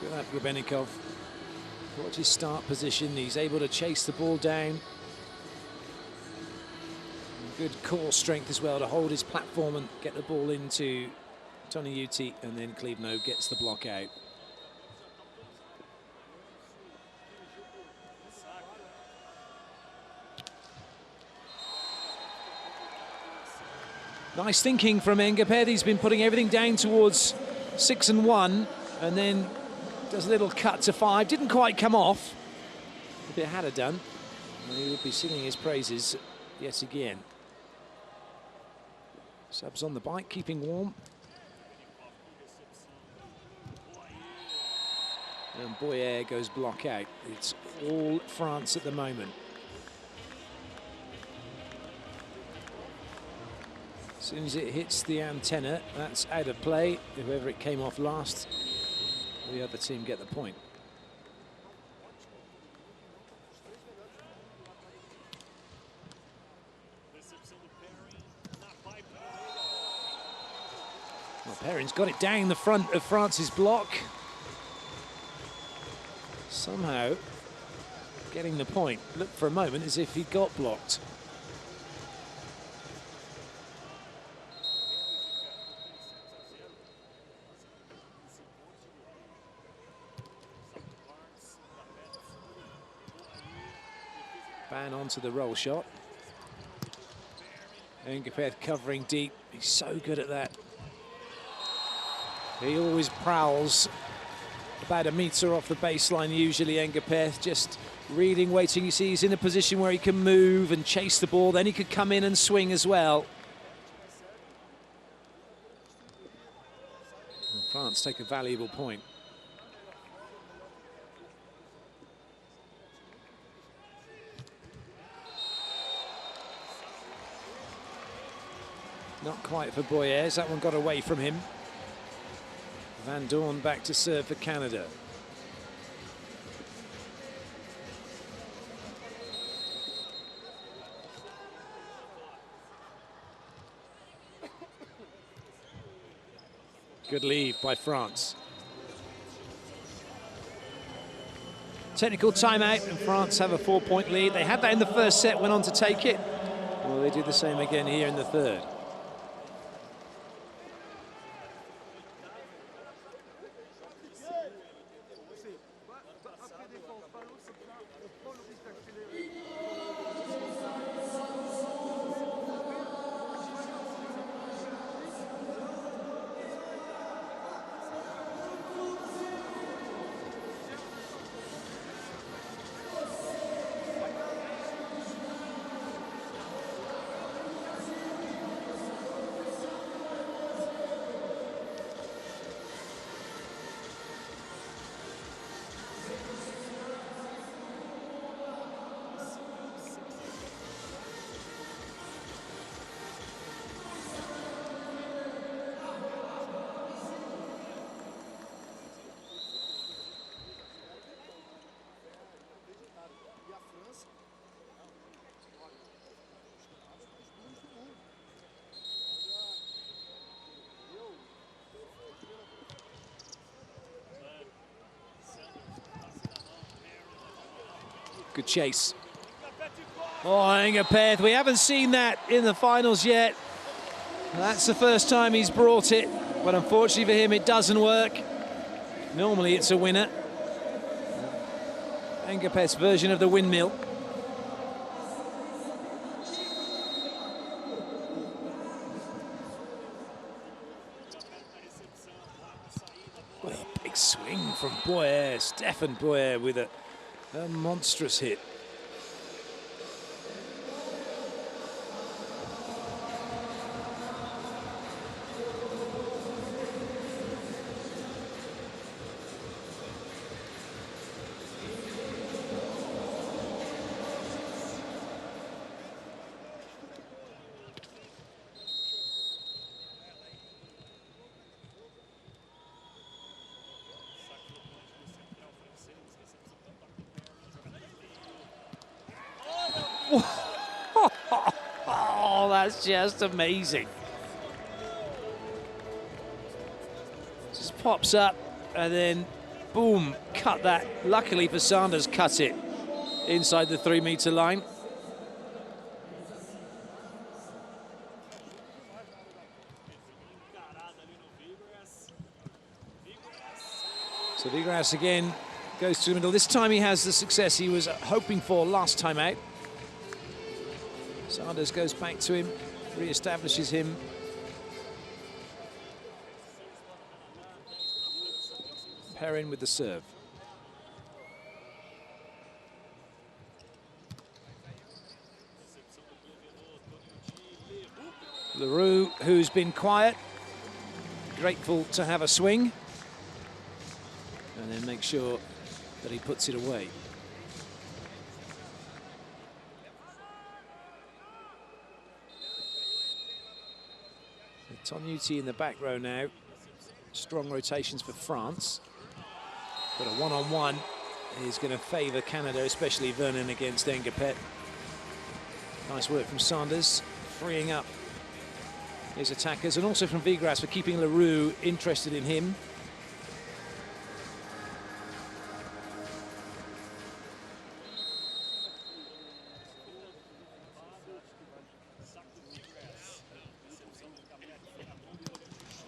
Speaker 1: Look at that, Grabenikov. Watch his start position. He's able to chase the ball down. Good core strength as well to hold his platform and get the ball into Toniutti, and then Klevno gets the block out. Nice thinking from Ngapeth. He's been putting everything down towards 6-1, and then does a little cut to 5. Didn't quite come off. If it had done, he would be singing his praises yet again. Subs on the bike, keeping warm. And Boyer goes block out. It's all France at the moment. As soon as it hits the antenna, that's out of play. Whoever it came off last, the other team get the point. Well, Perrin's got it down the front of France's block. Somehow getting the point. Looked for a moment as if he got blocked. Ban onto the roll shot. Ngapeth covering deep. He's so good at that. He always prowls about a metre off the baseline, usually Ngapeth, just reading, waiting. You see he's in a position where he can move and chase the ball. Then he could come in and swing as well. And France take a valuable point. Not quite for Boyers. That one got away from him. Van Dorn back to serve for Canada. Good lead by France. Technical timeout, and France have a 4-point lead. They had that in the first set, went on to take it. Well, they do the same again here in the third. Good chase. Oh, Ngapeth, we haven't seen that in the finals yet. That's the first time he's brought it, but unfortunately for him, it doesn't work. Normally, it's a winner. Ngapeth's version of the windmill. Well, Big swing from Boyer, Stefan Boyer with a monstrous hit. Oh, that's just amazing. Just pops up and then boom, cut that. Luckily for Sanders, cut it inside the 3-meter line. So Vigras again goes to the middle. This time he has the success he was hoping for last time out. Sanders goes back to him, re-establishes him. Perrin with the serve. Leroux, who's been quiet, grateful to have a swing. And then make sure that he puts it away. Tonuti in the back row now. Strong rotations for France. But a one-on-one is going to favour Canada, especially Vernon against Engapet. Nice work from Sanders, freeing up his attackers, and also from Vigras for keeping Leroux interested in him.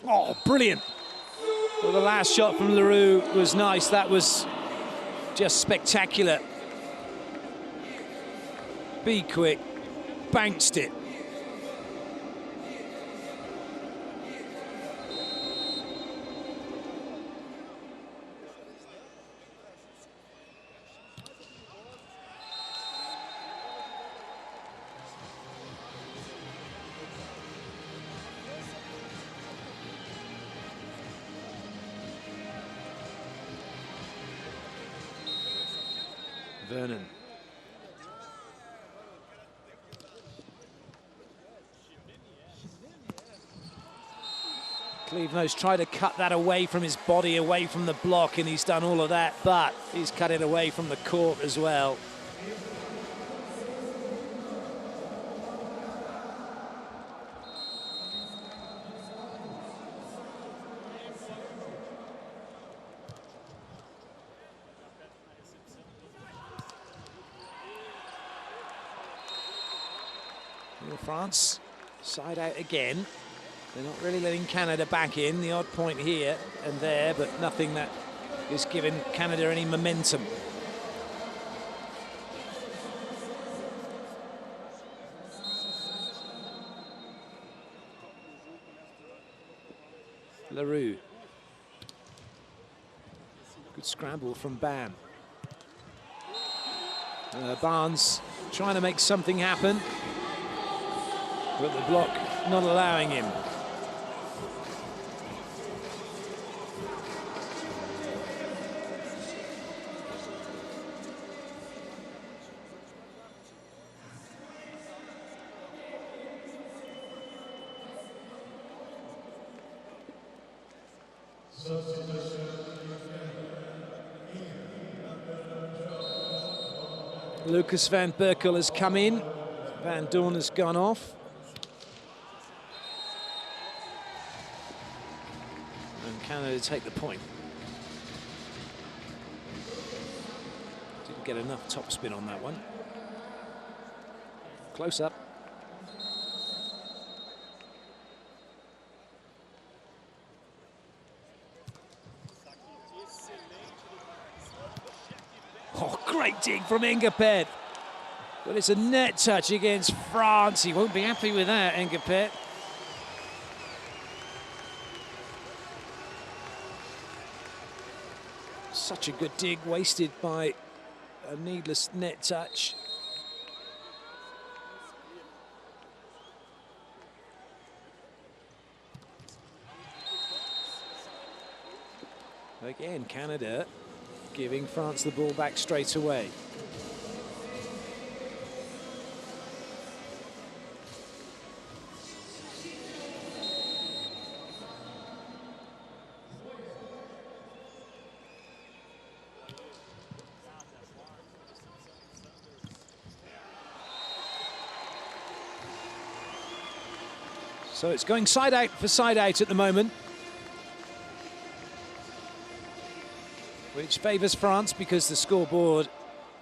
Speaker 1: Oh, brilliant. Well, the last shot from Leroux was nice. That was just spectacular. Be quick, bounced it. Vernon. Clevenos tried to cut that away from his body, away from the block, and he's done all of that, but he's cut it away from the court as well. France, side out again. They're not really letting Canada back in. The odd point here and there, but nothing that is giving Canada any momentum. Leroux. Good scramble from Ban. Barnes trying to make something happen, but the block not allowing him. Lucas van Berkel has come in. Van Doorn has gone off. And Canada take the point. Didn't get enough topspin on that one. Close up. Oh, great dig from Engapet. But it's a net touch against France. He won't be happy with that, Engapet. Such a good dig, wasted by a needless net touch. Again, Canada giving France the ball back straight away. So it's going side out for side out at the moment, which favours France because the scoreboard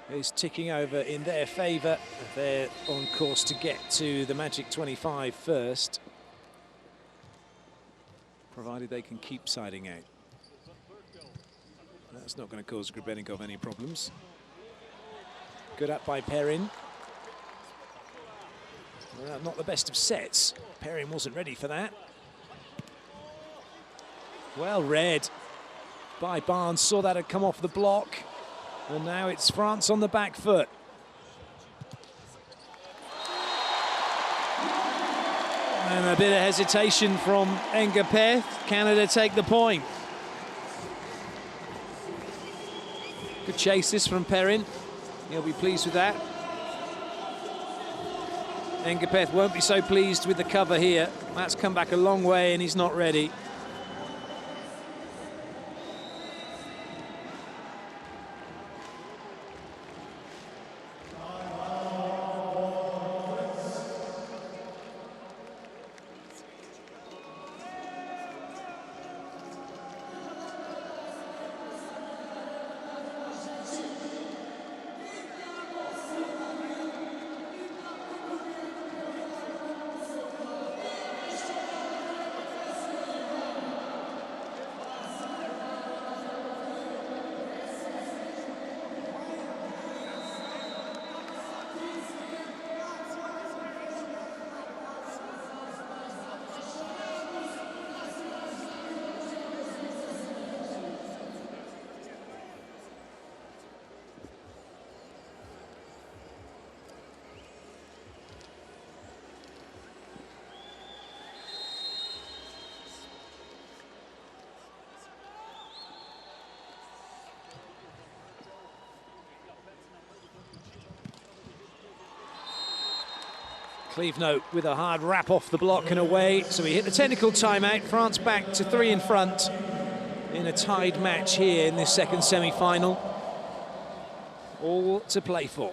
Speaker 1: is ticking over in their favour. They're on course to get to the magic 25 first, provided they can keep siding out. That's not going to cause Grebennikov any problems. Good up by Perrin. Well, not the best of sets. Perrin wasn't ready for that. Well read by Barnes, saw that had come off the block, and now it's France on the back foot. And a bit of hesitation from Engapeth. Canada take the point. Good chase this from Perrin. He'll be pleased with that. Engapeth won't be so pleased with the cover here. That's come back a long way and he's not ready. Clevenot with a hard wrap off the block and away. So we hit the technical timeout. France back to 3 in front in a tied match here in this second semi-final. All to play for.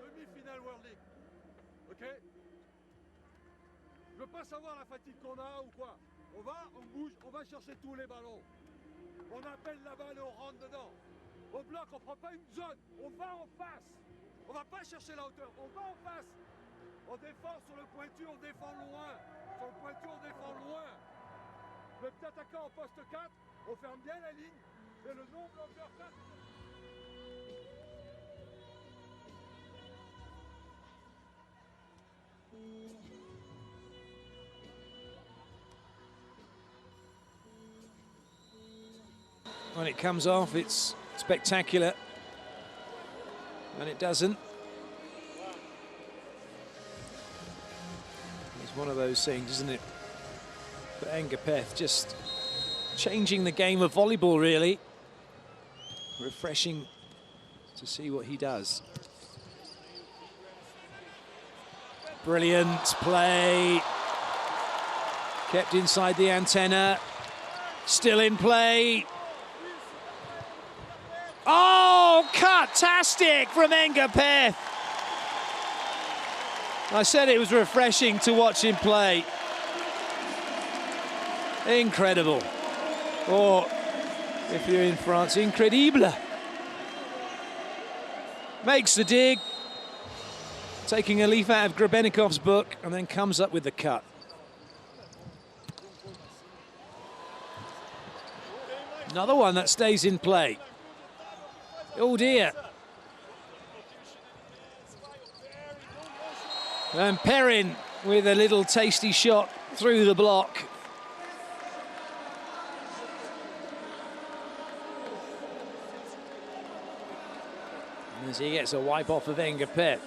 Speaker 2: Demi-finale World League. Ok? Je veux pas savoir la fatigue qu'on a ou quoi. On bouge, on va chercher tous les ballons. On appelle la balle et on rentre dedans. Au bloc, on prend pas une zone, on va en face. On va pas chercher la hauteur, on va en face. On défend sur le pointu, on défend loin. Sur le pointu, on défend loin. Le petit attaquant en poste 4, on ferme bien la ligne. Et le non-bloqueur 4.
Speaker 1: When it comes off, it's spectacular. When it doesn't, it's one of those things, isn't it? But Engapeth just changing the game of volleyball, really. Refreshing to see what he does. Brilliant play. Kept inside the antenna. Still in play. Oh, cut-tastic from Engapeth. I said it was refreshing to watch him play. Incredible. Or, if you're in France, incredible. Makes the dig. Taking a leaf out of Grebennikov's book and then comes up with the cut. Another one that stays in play. Oh dear. And Perrin with a little tasty shot through the block. As he gets a wipe off of Engapeth.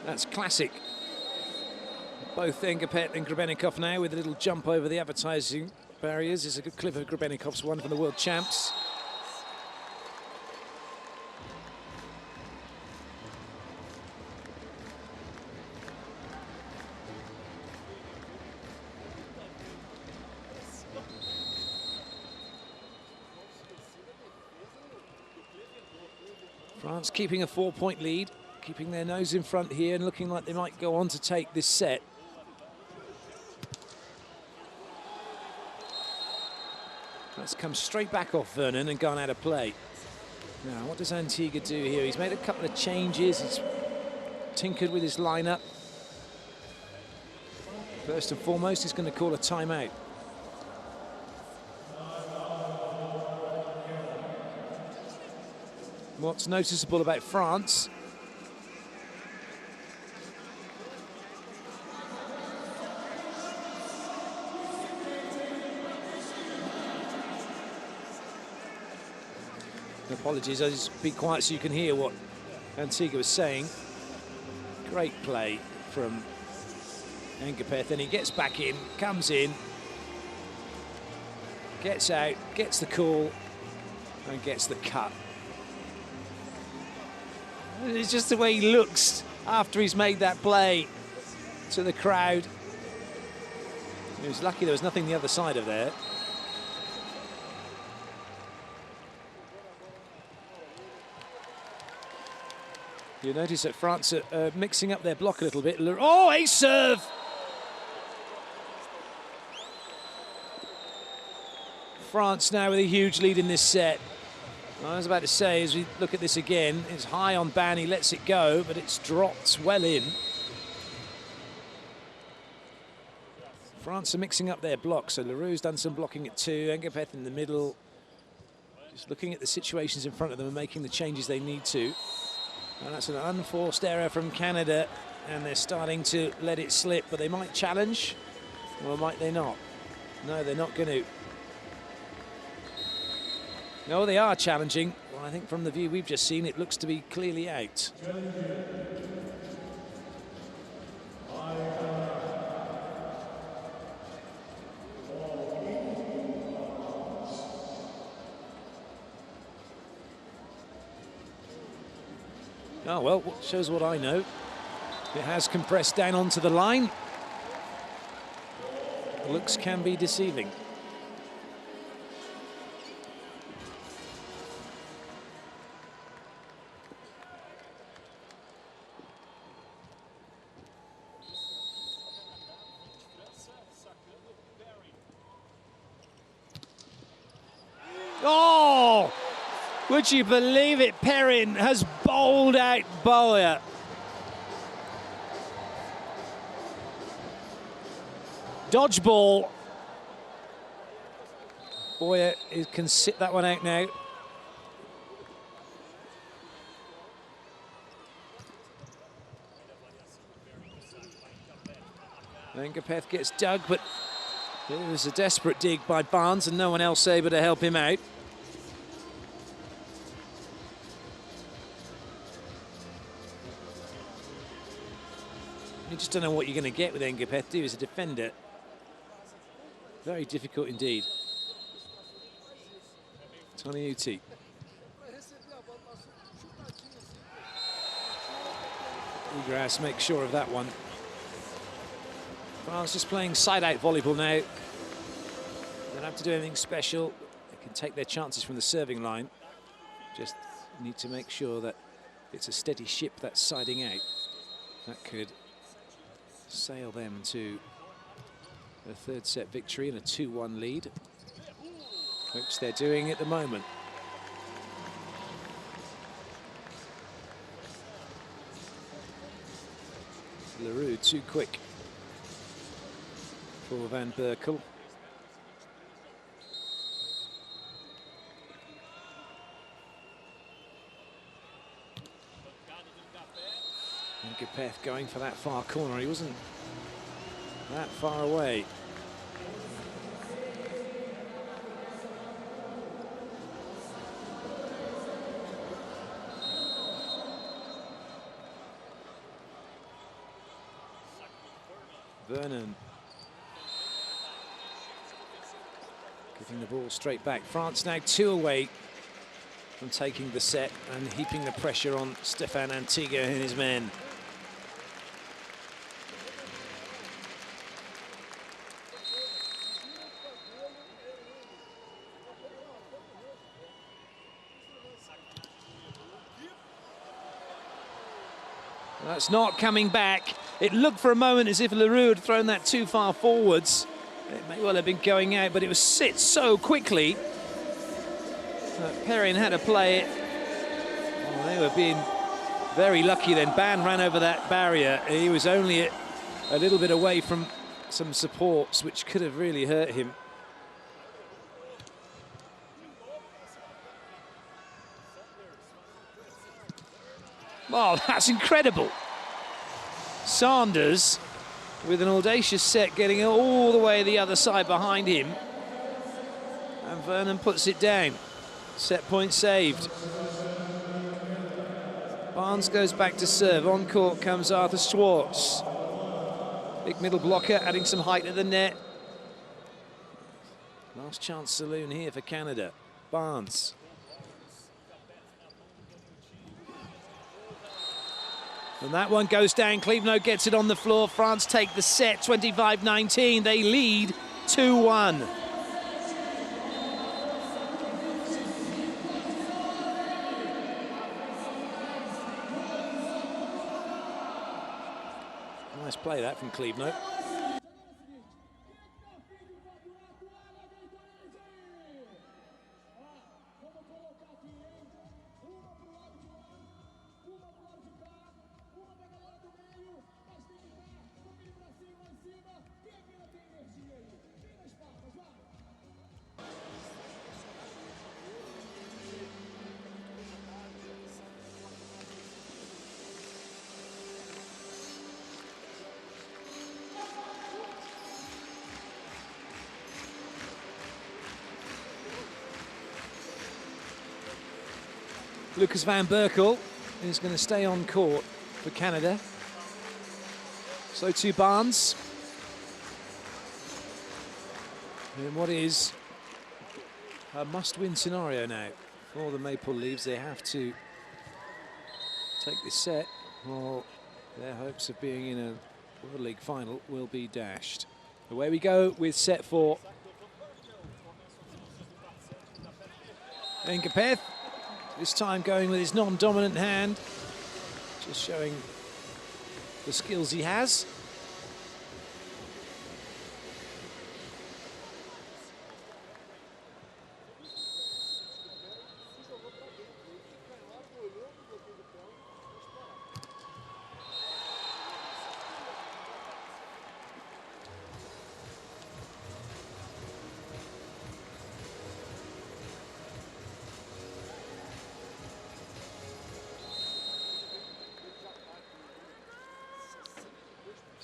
Speaker 1: That's classic. Both Engapeth and Grebenikov now with a little jump over the advertising barriers. It's a good clip of Grebenikov's one from the world champs. France keeping a 4-point lead, keeping their nose in front here and looking like they might go on to take this set. That's come straight back off Vernon and gone out of play. Now, what does Antigua do here? He's made a couple of changes. He's tinkered with his lineup. First and foremost, he's going to call a timeout. What's noticeable about France? Apologies, I'll just be quiet so you can hear what Antigua was saying. Great play from Engapeth, and he gets back in, comes in, gets out, gets the call, and gets the cut. It's just the way he looks after he's made that play to the crowd. He was lucky there was nothing the other side of there. You notice that France are mixing up their block a little bit. Oh, ace serve! France now with a huge lead in this set. I was about to say, as we look at this again, it's high on Ban, he lets it go, but it's dropped well in. France are mixing up their block, so Leroux's done some blocking at 2, Engapeth in the middle. Just looking at the situations in front of them and making the changes they need to. And that's an unforced error from Canada, and they're starting to let it slip, but they might challenge, or might they not? No, they're not going to. No, they are challenging. Well, I think from the view we've just seen, it looks to be clearly out. Oh, well, shows what I know. It has compressed down onto the line. Looks can be deceiving. Oh! Would you believe it? Perrin has bowled out Boyer. Dodgeball. Boyer can sit that one out now. Engapeth gets dug, but it was a desperate dig by Barnes and no one else able to help him out. You just don't know what you're going to get with Engapeth, do you, as a defender? Very difficult indeed. Toniuti. Igras makes sure of that one. France just playing side-out volleyball now. They don't have to do anything special. They can take their chances from the serving line. Just need to make sure that it's a steady ship that's siding out. That could sail them to a third set victory and a 2-1 lead, which they're doing at the moment. Leroux too quick for Van Berkel. And Gapeth going for that far corner. He wasn't that far away. Vernon giving the ball straight back. France now 2 away from taking the set and heaping the pressure on Stefan Antiga and his men. That's not coming back. It looked for a moment as if Leroux had thrown that too far forwards. It may well have been going out, but it was sit so quickly. Perrin had to play it. Oh, they were being very lucky then. Ban ran over that barrier. He was only a little bit away from some supports, which could have really hurt him. Oh, that's incredible. Sanders with an audacious set, getting all the way the other side behind him. And Vernon puts it down. Set point saved. Barnes goes back to serve. On court comes Arthur Schwartz. Big middle blocker, adding some height at the net. Last chance saloon here for Canada. Barnes. And that one goes down. Clevenot gets it on the floor. France take the set, 25-19. They lead 2-1. Nice play that from Clevenot. Lucas van Berkel is going to stay on court for Canada. So too Barnes. In what is a must-win scenario now for the Maple Leafs. They have to take this set, or their hopes of being in a World League final will be dashed. Away we go with set 4. Ngapeth. This time going with his non-dominant hand, just showing the skills he has.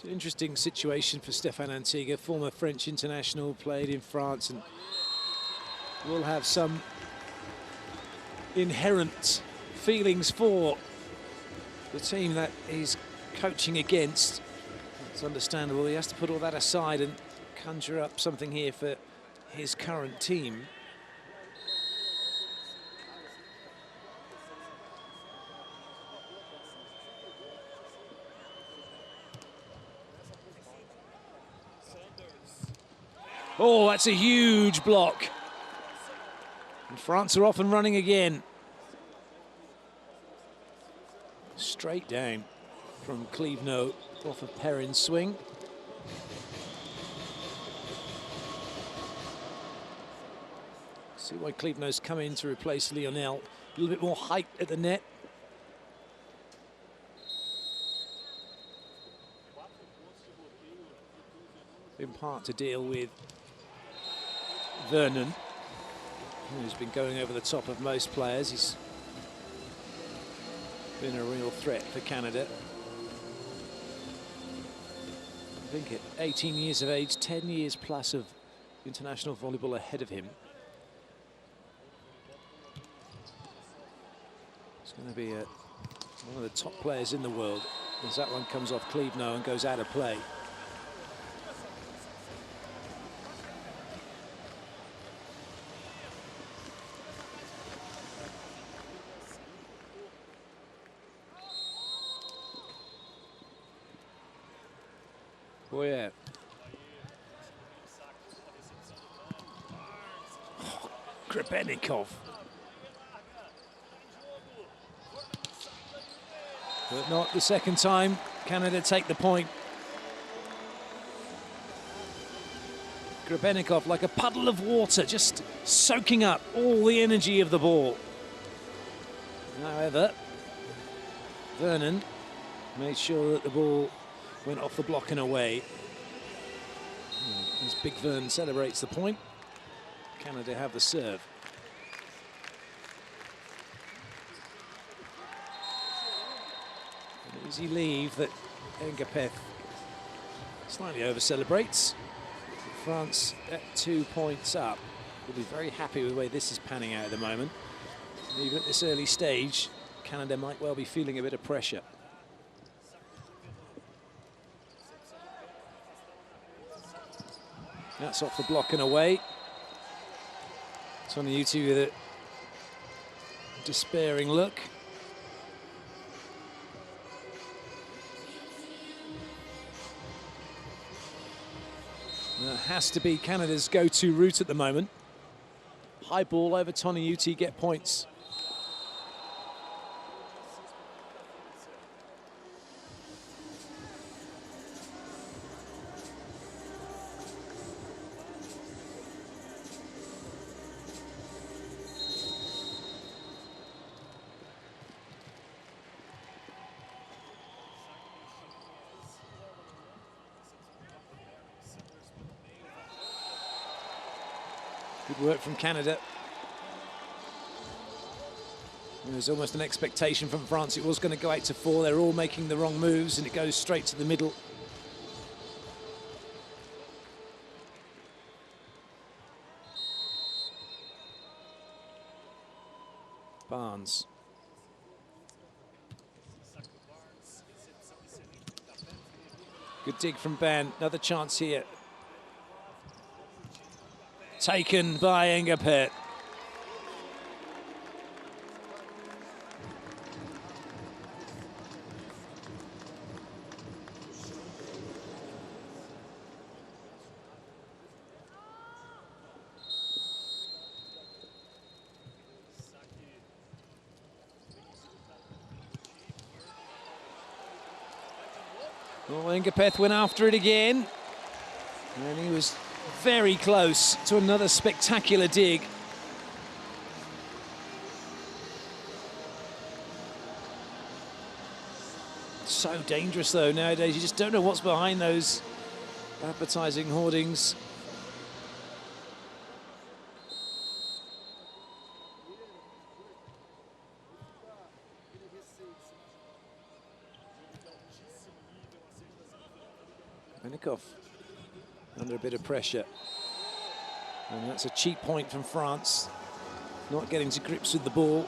Speaker 1: Interesting situation for Stefan Antiga, former French international, played in France, and will have some inherent feelings for the team that he's coaching against. It's understandable. He has to put all that aside and conjure up something here for his current team. Oh, that's a huge block. And France are off and running again. Straight down from Clevenot off of Perrin's swing. See why Clevenot's come in to replace Lionel. A little bit more height at the net. In part to deal with Vernon, who's been going over the top of most players. He's been a real threat for Canada. think at 18 years of age, 10 years plus of international volleyball ahead of him. He's going to be one of the top players in the world as that one comes off cleave now and goes out of play. Oh yeah. Oh, Grebennikov. But not the second time. Canada take the point. Grebennikov like a puddle of water, just soaking up all the energy of the ball. However, Vernon made sure that the ball went off the block and away. As Big Vern celebrates the point, Canada have the serve. An easy leave that Engapeth slightly over-celebrates. France at 2 points up. Will be very happy with the way this is panning out at the moment. And even at this early stage, Canada might well be feeling a bit of pressure. That's off the block and away. Toniutti with a despairing look. That has to be Canada's go-to route at the moment. High ball over Toniutti, get points. Good work from Canada. There's almost an expectation from France. It was going to go 8-4. They're all making the wrong moves, and it goes straight to the middle. Barnes. Good dig from Ban. Another chance here. Taken by Engapeth. Well, Engapeth went after it again, and he was very close to another spectacular dig. So dangerous though nowadays, you just don't know what's behind those advertising hoardings. Grebennikov under a bit of pressure. And that's a cheap point from France. Not getting to grips with the ball.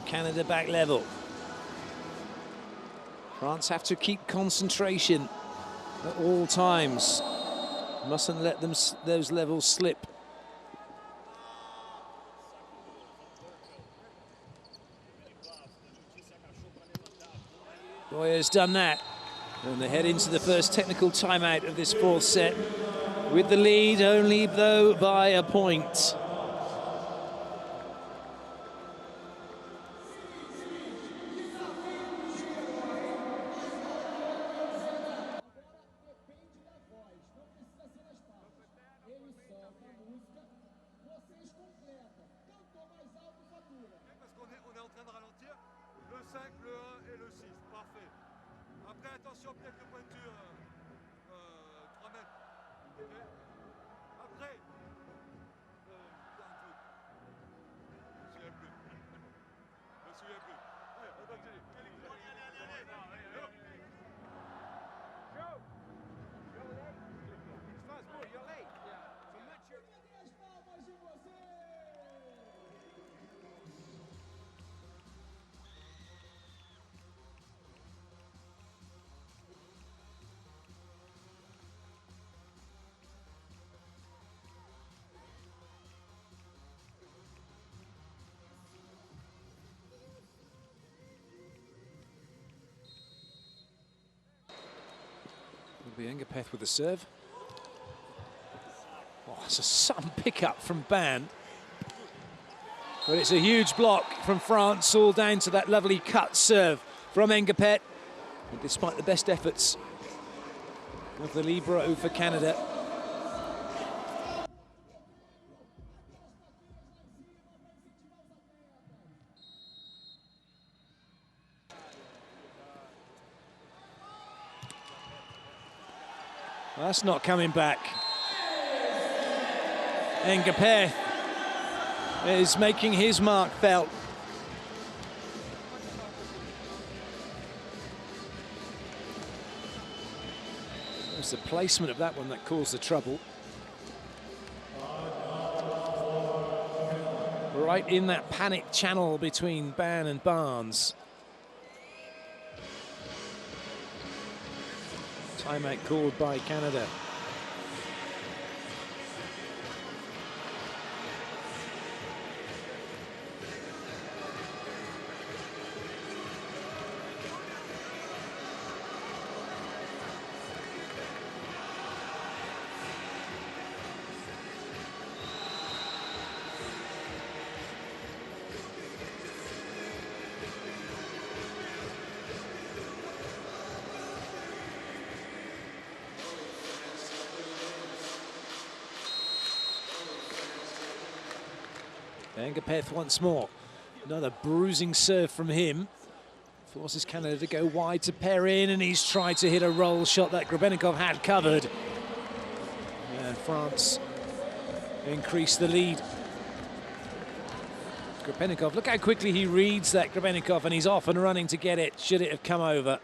Speaker 1: Canada back level. France have to keep concentration at all times. Mustn't let those levels slip. Boyer's done that. And they head into the first technical timeout of this fourth set. With the lead only, though, by a point. It'll be Engapeth with the serve. Oh, it's a sudden pickup from Ban. But it's a huge block from France, all down to that lovely cut serve from Engapeth. And despite the best efforts of the libero for Canada, that's not coming back. Engapeth is making his mark felt. It's the placement of that one that caused the trouble. Right in that panic channel between Ban and Barnes. Timeout called by Canada. Engapeth once more. Another bruising serve from him. Forces Canada to go wide to pair in, and he's tried to hit a roll shot that Grebennikov had covered. And France increased the lead. Grebennikov, look how quickly he reads that Grebennikov, and he's off and running to get it, should it have come over.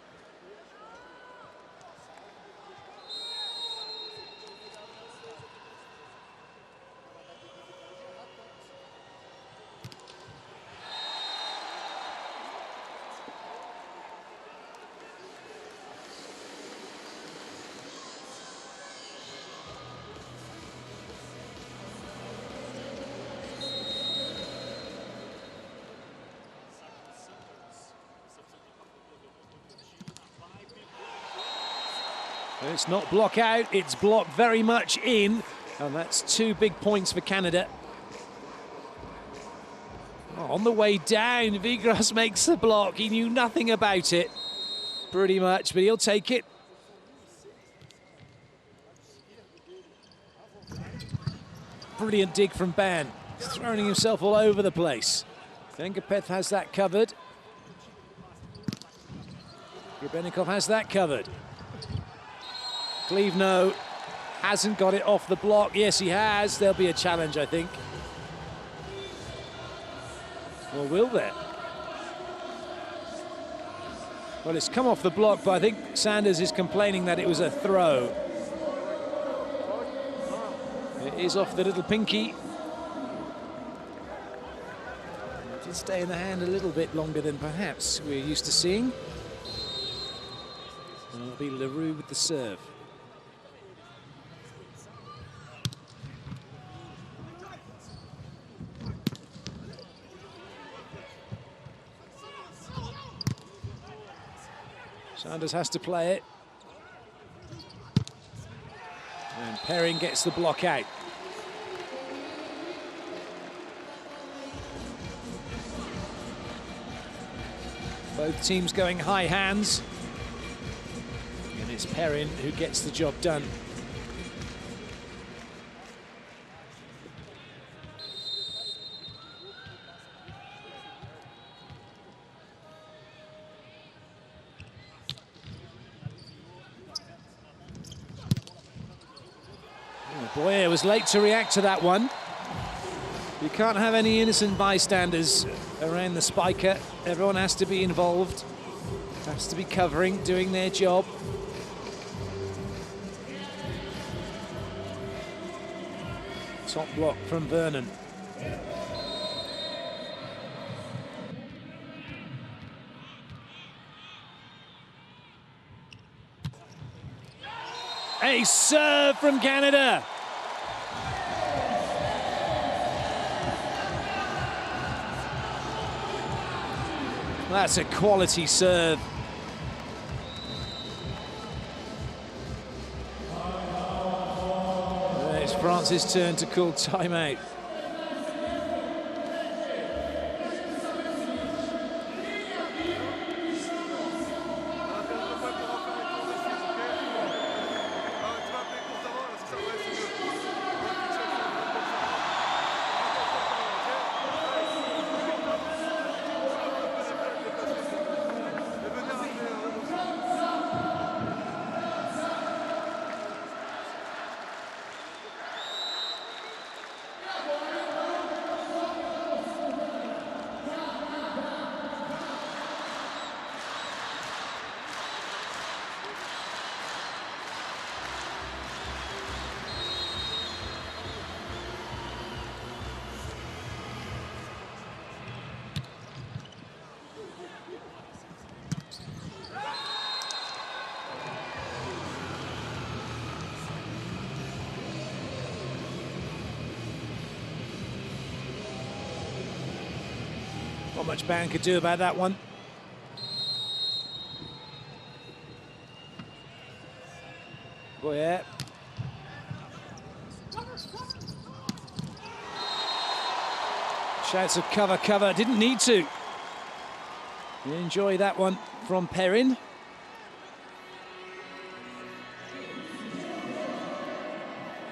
Speaker 1: It's not block out, it's block very much in, and that's 2 big points for Canada. Oh, on the way down, Vigras makes the block. He knew nothing about it, pretty much, but he'll take it. Brilliant dig from Ban, throwing himself all over the place. Engapeth has that covered. Grebennikov has that covered. Clevenot hasn't got it off the block. Yes, he has. There'll be a challenge, I think. Or will there? Well, it's come off the block, but I think Sanders is complaining that it was a throw. It is off the little pinky. It did stay in the hand a little bit longer than perhaps we're used to seeing. And it'll be Leroux with the serve. Sanders has to play it. And Perrin gets the block out. Both teams going high hands. And it's Perrin who gets the job done. Boyer was late to react to that one. You can't have any innocent bystanders around the spiker. Everyone has to be involved, has to be covering, doing their job. Top block from Vernon. A serve from Canada. That's a quality serve. France's turn to call timeout. Not much Ban could do about that one. Boyer. Shouts of cover, cover. Didn't need to. Enjoy that one from Perrin.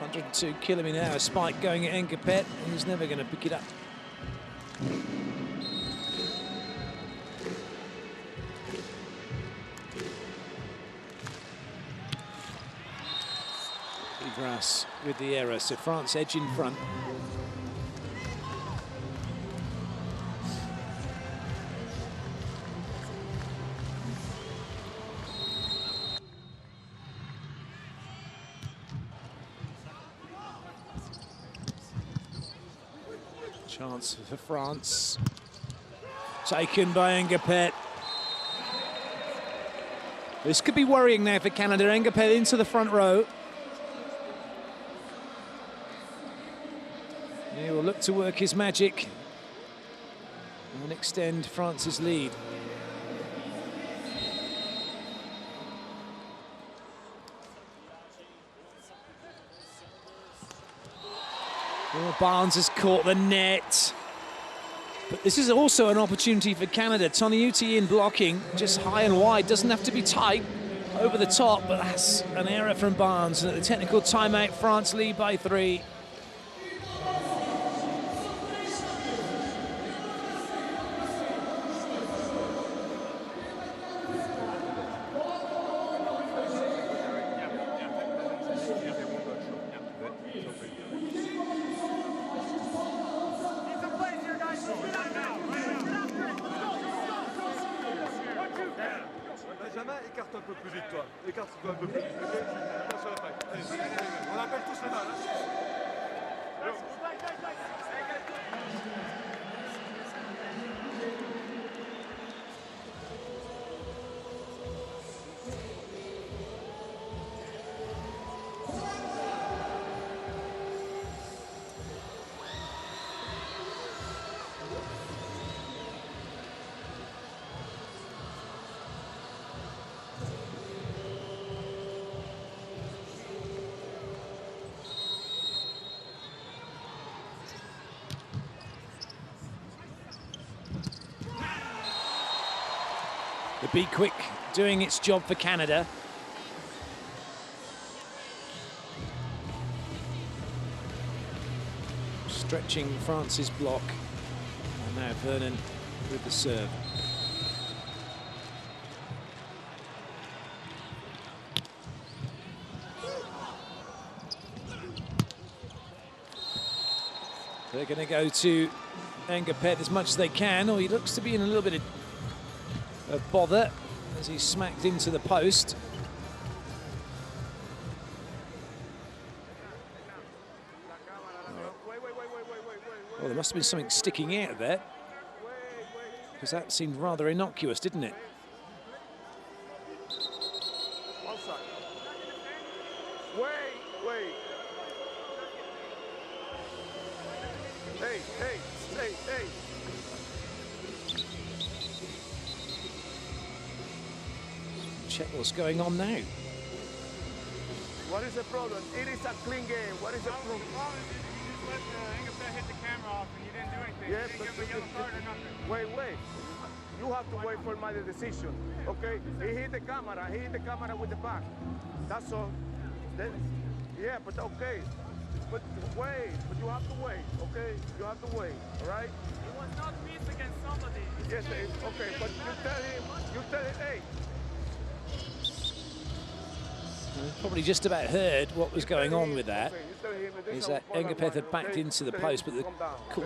Speaker 1: .102 km/h spike going at Engapet. He's never going to pick it up. Grass with the error, so France edge in front. Chance for France. Taken by Engapet. This could be worrying now for Canada. Engapet into the front row. He will look to work his magic and extend France's lead. Oh, Barnes has caught the net. But this is also an opportunity for Canada. Toniuti in blocking, just high and wide. Doesn't have to be tight over the top, but that's an error from Barnes. And at the technical timeout, France lead by 3.
Speaker 2: Benjamin, écarte un peu plus vite, toi. Écarte-toi un peu plus vite. Pas sur la faille. Allez, on appelle tous les balles.
Speaker 1: The Be Quick doing its job for Canada. Stretching France's block. And now Vernon with the serve. They're going to go to Engapet as much as they can. Oh, he looks to be in a little bit of bother as he's smacked into the post. Oh, there must have been something sticking out there, because that seemed rather innocuous, didn't it?
Speaker 2: Hey.
Speaker 1: Check what's going on now.
Speaker 5: What is the problem? It is a clean game. What is the problem?
Speaker 6: The problem is you just let the Englefeldt hit the camera off and you didn't do anything.
Speaker 5: Yeah,
Speaker 6: you didn't give him a yellow card or nothing.
Speaker 5: Wait. You have to wait for my decision, okay? He hit the camera. He hit the camera with the back. That's all. Then, yeah, but okay. But wait. But you have to wait, okay? You have to wait, all right?
Speaker 6: It was not peace against somebody.
Speaker 5: Yes, okay. But you tell him, hey.
Speaker 1: Probably just about heard what was going on with that. Is that Englefeldt had backed into the post, but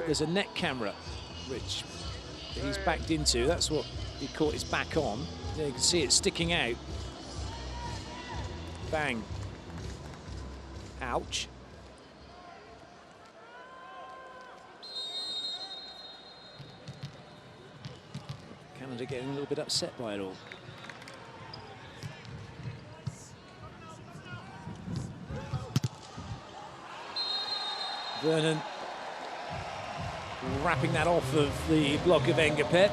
Speaker 1: there's a net camera, which he's backed into. That's what he caught his back on. There you can see it sticking out. Bang. Ouch. Canada getting a little bit upset by it all. Vernon wrapping that off of the block of Englefeldt.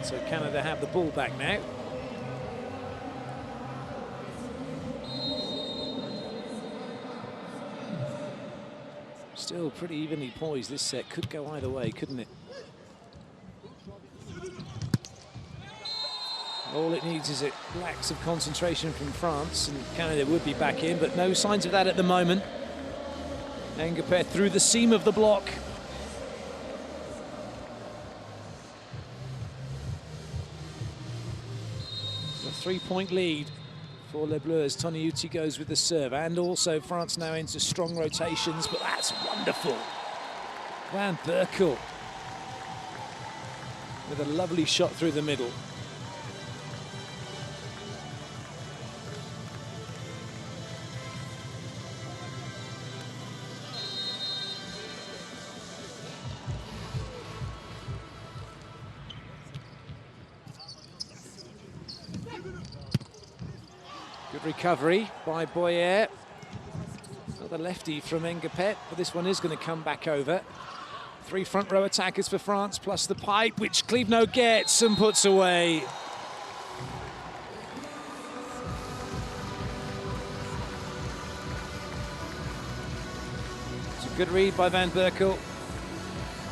Speaker 1: So Canada have the ball back now. Still pretty evenly poised this set. Could go either way, couldn't it? All it needs is a lax of concentration from France, and Canada would be back in, but no signs of that at the moment. Englefeldt through the seam of the block. A 3-point lead for Les Bleus. Toniutti goes with the serve, and also France now into strong rotations, but that's wonderful. Van Berkel with a lovely shot through the middle. Good recovery by Boyer. Another lefty from Englefeldt, but this one is going to come back over. 3 front row attackers for France, plus the pipe, which Clevenot gets and puts away. It's a good read by Van Berkel,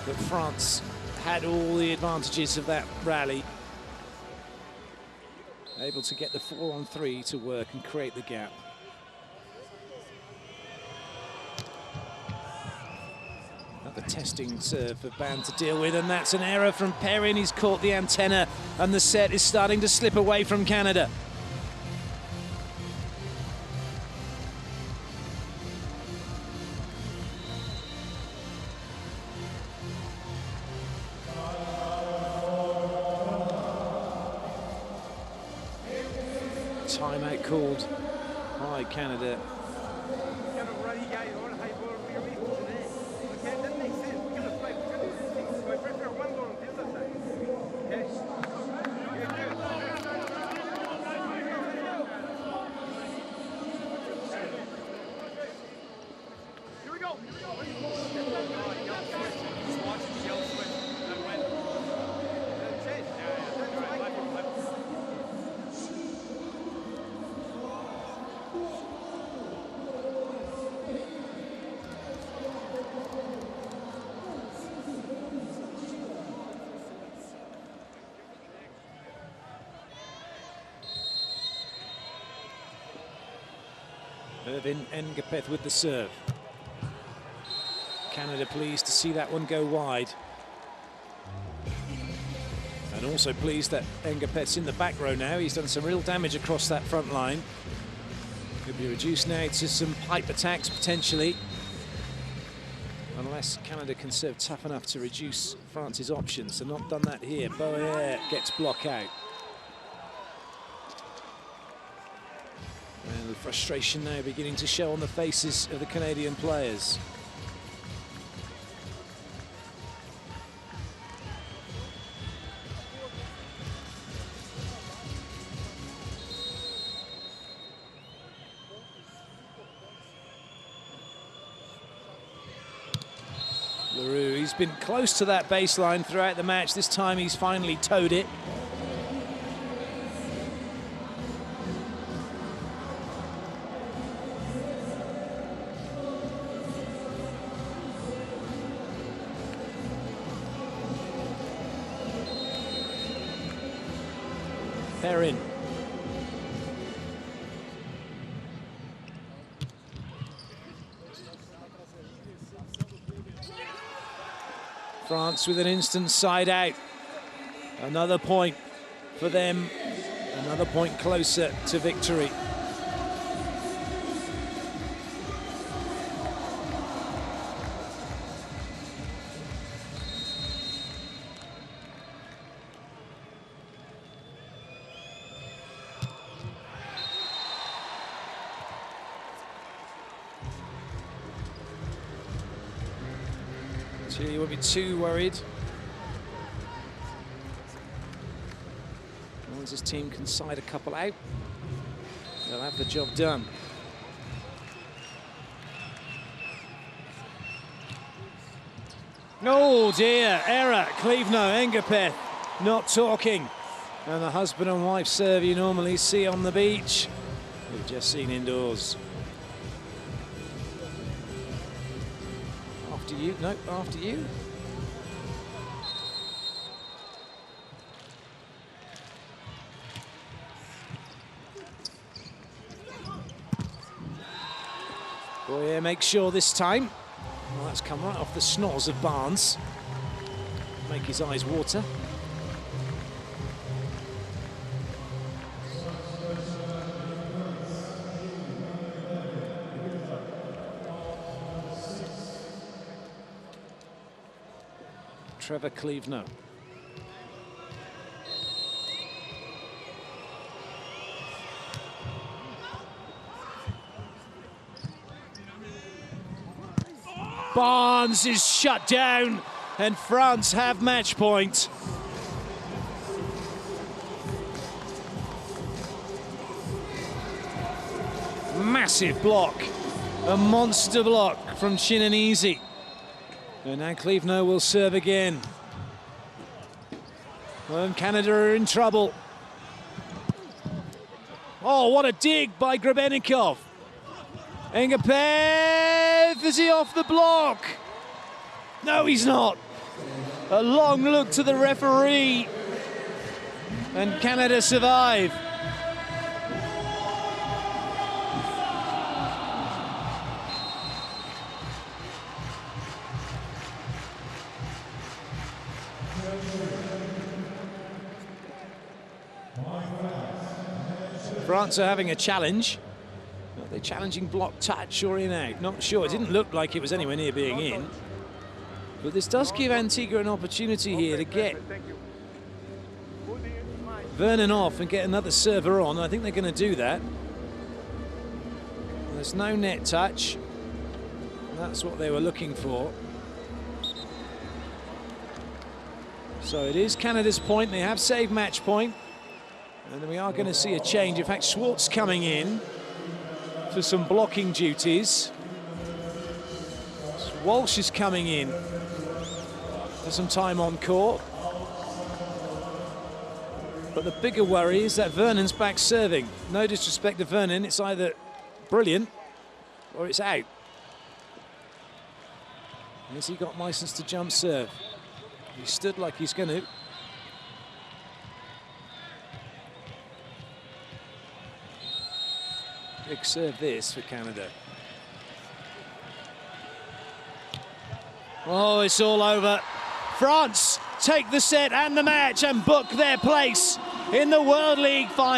Speaker 1: but France had all the advantages of that rally. Able to get the 4-on-3 to work and create the gap. Another testing serve for Ban to deal with, and that's an error from Perrin. He's caught the antenna, and the set is starting to slip away from Canada. Timeout called by Canada. Irvin Englefeldt with the serve. Canada pleased to see that one go wide. And also pleased that Englefeldt's in the back row now. He's done some real damage across that front line. Could be reduced now to some pipe attacks potentially. Unless Canada can serve tough enough to reduce France's options. They've not done that here. Boyer gets block out. And the frustration now beginning to show on the faces of the Canadian players. Leroux, he's been close to that baseline throughout the match. This time he's finally towed it. Perrin. France with an instant side out. Another point for them, another point closer to victory. You won't be too worried. As long as his team can side a couple out, they'll have the job done. Oh dear, error. Clevenot, Engapeth not talking. And the husband and wife serve you normally see on the beach, we've just seen indoors. After you, no, after you. Boyer makes sure this time. Well, that's come right off the snores of Barnes. Make his eyes water. Trevor Clevenot. Barnes is shut down, and France have match point. Massive block, a monster block from Chinanese. And now Clevenot will serve again. And Canada are in trouble. Oh, what a dig by Grebennikov. Engapeth, is he off the block? No, he's not. A long look to the referee. And Canada survive. France are having a challenge. Are they challenging block touch or in out? Not sure. It didn't look like it was anywhere near being in. But this does give Antigua an opportunity here to get Vernon off and get another server on. I think they're going to do that. There's no net touch. That's what they were looking for. So it is Canada's point. They have saved match point. And we are going to see a change. In fact, Schwartz coming in for some blocking duties. Walsh is coming in for some time on court. But the bigger worry is that Vernon's back serving. No disrespect to Vernon, it's either brilliant or it's out. Has he got license to jump serve? He stood like he's going to. Big serve this for Canada. Oh, it's all over. France take the set and the match and book their place in the World League final.